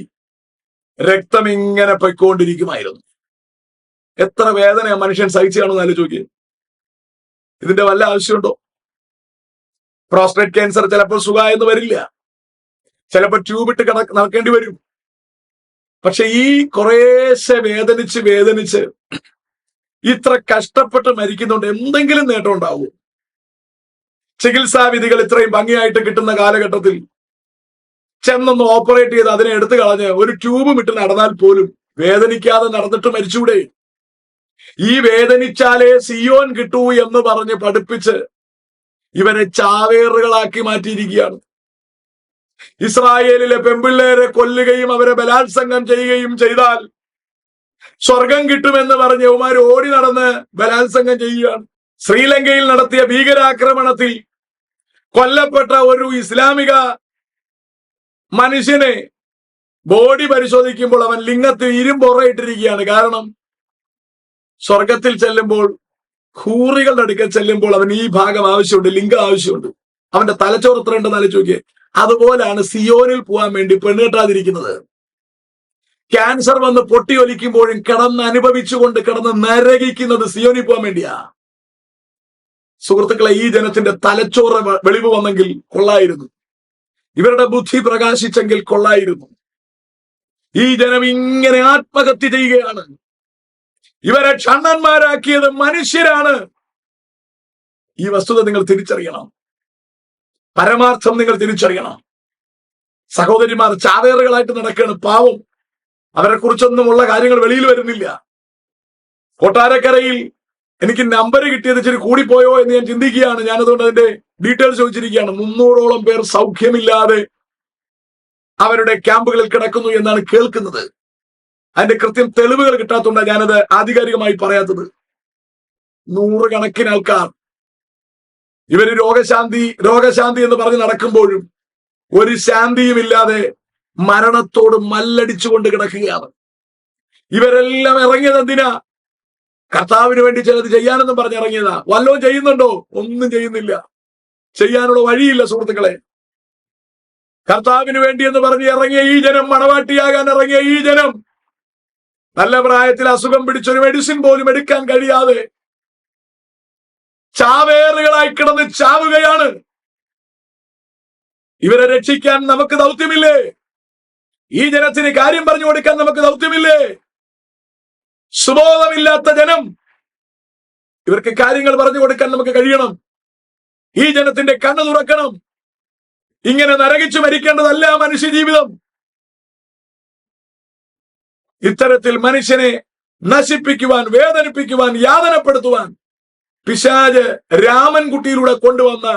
രക്തം ഇങ്ങനെ പൊയ്ക്കൊണ്ടിരിക്കുമായിരുന്നു. എത്ര വേദന മനുഷ്യൻ സഹിച്ചാണെന്ന് ആലോചിച്ച്. ഇതിന്റെ വല്ല ആവശ്യമുണ്ടോ? പ്രോസ്ട്രേറ്റ് ക്യാൻസർ ചിലപ്പോൾ സുഖമായെന്ന് വരില്ല, ചിലപ്പോൾ ട്യൂബ് ഇട്ട് നടക്കേണ്ടി വരും. പക്ഷെ ഈ കുറേശ്ശെ വേദനിച്ച് ഇത്ര കഷ്ടപ്പെട്ട് മരിക്കുന്നുണ്ട്, എന്തെങ്കിലും നേട്ടം ഉണ്ടാവും? ചികിത്സാ വിധികൾ ഇത്രയും ഭംഗിയായിട്ട് കിട്ടുന്ന കാലഘട്ടത്തിൽ ചെന്നൊന്ന് ഓപ്പറേറ്റ് ചെയ്ത് അതിനെ എടുത്തു കളഞ്ഞ് ഒരു ട്യൂബും ഇട്ട് നടന്നാൽ പോലും വേദനിക്കാതെ നടന്നിട്ട് മരിച്ചൂടെ? ഈ വേദനിച്ചാലേ സിയോൻ കിട്ടൂ എന്ന് പറഞ്ഞ് പഠിപ്പിച്ച് ഇവരെ ചാവേറുകളാക്കി മാറ്റിയിരിക്കുകയാണ്. ഇസ്രായേലിലെ പെൺപിള്ളേരെ കൊല്ലുകയും അവരെ ബലാത്സംഗം ചെയ്യുകയും ചെയ്താൽ സ്വർഗം കിട്ടുമെന്ന് പറഞ്ഞ് യവന്മാർ ഓടി നടന്ന് ബലാത്സംഗം ചെയ്യുകയാണ്. ശ്രീലങ്കയിൽ നടത്തിയ ഭീകരാക്രമണത്തിൽ കൊല്ലപ്പെട്ട ഒരു ഇസ്ലാമിക മനുഷ്യനെ ബോഡി പരിശോധിക്കുമ്പോൾ അവൻ ലിംഗത്തിൽ ഇരുമ്പൊറയിട്ടിരിക്കുകയാണ്. കാരണം സ്വർഗത്തിൽ ചെല്ലുമ്പോൾ, ഹൂറികളുടെ അടുക്കൽ ചെല്ലുമ്പോൾ അവൻ ഈ ഭാഗം ആവശ്യമുണ്ട്, ലിംഗം ആവശ്യമുണ്ട്. അവന്റെ തലച്ചോറ് എത്ര ഉണ്ടെന്ന് ആലോചിച്ച്. അതുപോലാണ് സിയോനിൽ പോകാൻ വേണ്ടി പെണ്ണുകെട്ടാതിരിക്കുന്നത്. ക്യാൻസർ വന്ന് പൊട്ടിയൊലിക്കുമ്പോഴും കിടന്ന് അനുഭവിച്ചുകൊണ്ട് കിടന്ന് നരകിക്കുന്നത് സിയോനിൽ പോകാൻ വേണ്ടിയാ. സുഹൃത്തുക്കളെ, ഈ ജനത്തിന്റെ തലച്ചോറ് വെളിവ് വന്നെങ്കിൽ കൊള്ളായിരുന്നു, ഇവരുടെ ബുദ്ധി പ്രകാശിച്ചെങ്കിൽ കൊള്ളായിരുന്നു. ഈ ജനം ഇങ്ങനെ ആത്മഹത്യ ചെയ്യുകയാണ്. ഇവരെ ഷണ്ണന്മാരാക്കിയത് മനുഷ്യരാണ്. ഈ വസ്തുത നിങ്ങൾ തിരിച്ചറിയണം, പരമാർത്ഥം നിങ്ങൾ തിരിച്ചറിയണം. സഹോദരിമാർ ചാവേറുകളായിട്ട് നടക്കുകയാണ്. പാവം, അവരെ കുറിച്ചൊന്നുമുള്ള കാര്യങ്ങൾ വെളിയിൽ വരുന്നില്ല. കൊട്ടാരക്കരയിൽ എനിക്ക് നമ്പർ കിട്ടിയത് ഇച്ചിരി കൂടിപ്പോയോ എന്ന് ഞാൻ ചിന്തിക്കുകയാണ്. ഞാനതുകൊണ്ട് അതിന്റെ ഡീറ്റെയിൽസ് ചോദിച്ചിരിക്കുകയാണ്. 300ഓളം പേർ സൗഖ്യമില്ലാതെ അവരുടെ ക്യാമ്പുകളിൽ കിടക്കുന്നു എന്നാണ് കേൾക്കുന്നത്. അതിന്റെ കൃത്യം തെളിവുകൾ കിട്ടാത്തതുകൊണ്ടാണ് ഞാനത് ആധികാരികമായി പറയാത്തത്. 100 കണക്കിന് ആൾക്കാർ ഇവര് രോഗശാന്തി എന്ന് പറഞ്ഞ് നടക്കുമ്പോഴും ഒരു ശാന്തിയും ഇല്ലാതെ മരണത്തോട് മല്ലടിച്ചുകൊണ്ട് കിടക്കുകയാണ്. ഇവരെല്ലാം ഇറങ്ങിയത് എന്തിനാ? കർത്താവിന് വേണ്ടി ചിലത് ചെയ്യാനെന്നും പറഞ്ഞ് ഇറങ്ങിയതാ. വല്ലതും ചെയ്യുന്നുണ്ടോ? ഒന്നും ചെയ്യുന്നില്ല. ചെയ്യാനുള്ള വഴിയില്ല സുഹൃത്തുക്കളെ. കർത്താവിന് വേണ്ടി എന്ന് പറഞ്ഞ് ഇറങ്ങിയ ഈ ജനം, മണവാട്ടിയാകാൻ ഇറങ്ങിയ ഈ ജനം, നല്ല പ്രായത്തിൽ അസുഖം പിടിച്ചൊരു മെഡിസിൻ പോലും എടുക്കാൻ കഴിയാതെ ചാവേറുകളായി കിടന്ന് ചാവുകയാണ്. ഇവരെ രക്ഷിക്കാൻ നമുക്ക് ദൗത്യമില്ലേ? ഈ ജനത്തിന് കാര്യം പറഞ്ഞു കൊടുക്കാൻ നമുക്ക് ദൗത്യമില്ലേ? സുബോധമില്ലാത്ത ജനം, ഇവർക്ക് കാര്യങ്ങൾ പറഞ്ഞു കൊടുക്കാൻ നമുക്ക് കഴിയണം. ഈ ജനത്തിന്റെ കണ്ണ് തുറക്കണം. ഇങ്ങനെ നരകിച്ചു മരിക്കേണ്ടതല്ല മനുഷ്യ ജീവിതം. ഇത്തരത്തിൽ മനുഷ്യനെ നശിപ്പിക്കുവാൻ, വേദനിപ്പിക്കുവാൻ, യാതനപ്പെടുത്തുവാൻ പിശാച് രാമൻകുട്ടിയിലൂടെ കൊണ്ടുവന്ന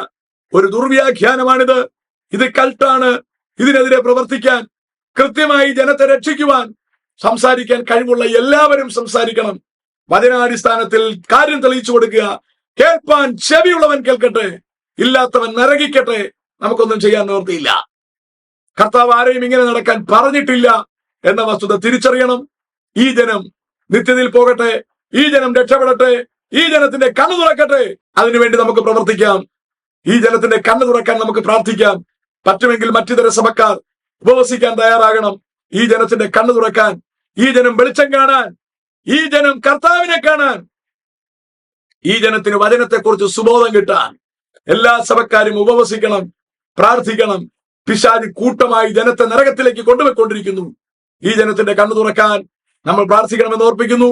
ഒരു ദുർവ്യാഖ്യാനമാണിത്. ഇത് കൾട്ടാണ്. ഇതിനെതിരെ പ്രവർത്തിക്കാൻ, കൃത്യമായി ജനത്തെ രക്ഷിക്കുവാൻ സംസാരിക്കാൻ കഴിവുള്ള എല്ലാവരും സംസാരിക്കണം. വചനാടിസ്ഥാനത്തിൽ കാര്യം തെളിയിച്ചു കൊടുക്കുക. കേൾപ്പാൻ ചെവിയുള്ളവൻ കേൾക്കട്ടെ, ഇല്ലാത്തവൻ നരകിക്കട്ടെ. നമുക്കൊന്നും ചെയ്യാൻ നിവൃത്തിയില്ല. കർത്താവ് ആരെയും ഇങ്ങനെ നടക്കാൻ പറഞ്ഞിട്ടില്ല എന്ന വസ്തുത തിരിച്ചറിയണം. ഈ ജനം നിത്യതയിൽ പോകട്ടെ, ഈ ജനം രക്ഷപ്പെടട്ടെ, ഈ ജനത്തിന്റെ കണ്ണു തുറക്കട്ടെ. അതിനുവേണ്ടി നമുക്ക് പ്രവർത്തിക്കാം. ഈ ജനത്തിന്റെ കണ്ണു തുറക്കാൻ നമുക്ക് പ്രാർത്ഥിക്കാം. പറ്റുമെങ്കിൽ മറ്റിതര സഭക്കാർ ഉപവസിക്കാൻ തയ്യാറാകണം. ഈ ജനത്തിന്റെ കണ്ണു തുറക്കാൻ, ഈ ജനം വെളിച്ചം കാണാൻ, ഈ ജനം കർത്താവിനെ കാണാൻ, ഈ ജനത്തിന് വചനത്തെക്കുറിച്ച് സുബോധം കിട്ടാൻ എല്ലാ സഭക്കാരും ഉപവസിക്കണം, പ്രാർത്ഥിക്കണം. പിശാച് കൂട്ടമായി ജനത്തെ നരകത്തിലേക്ക് കൊണ്ടുപോയിക്കൊണ്ടിരിക്കുന്നു. ഈ ജനത്തിന്റെ കണ്ണു തുറക്കാൻ നമ്മൾ പ്രാർത്ഥിക്കണമെന്ന് ഓർപ്പിക്കുന്നു.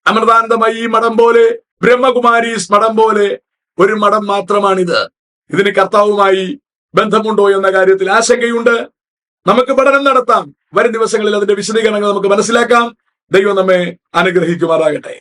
അമൃതാനന്ദമായി ഈ മഠം പോലെ, ബ്രഹ്മകുമാരീസ് മഠം പോലെ ഒരു മഠം മാത്രമാണിത്. ഇതിന് കർത്താവുമായി ബന്ധമുണ്ടോ എന്ന കാര്യത്തിൽ ആശങ്കയുണ്ട്. നമുക്ക് പഠനം നടത്താം. വരും ദിവസങ്ങളിൽ അതിന്റെ വിശദീകരണങ്ങൾ നമുക്ക് മനസ്സിലാക്കാം. ദൈവം നമ്മെ അനുഗ്രഹിക്കുമാറാകട്ടെ.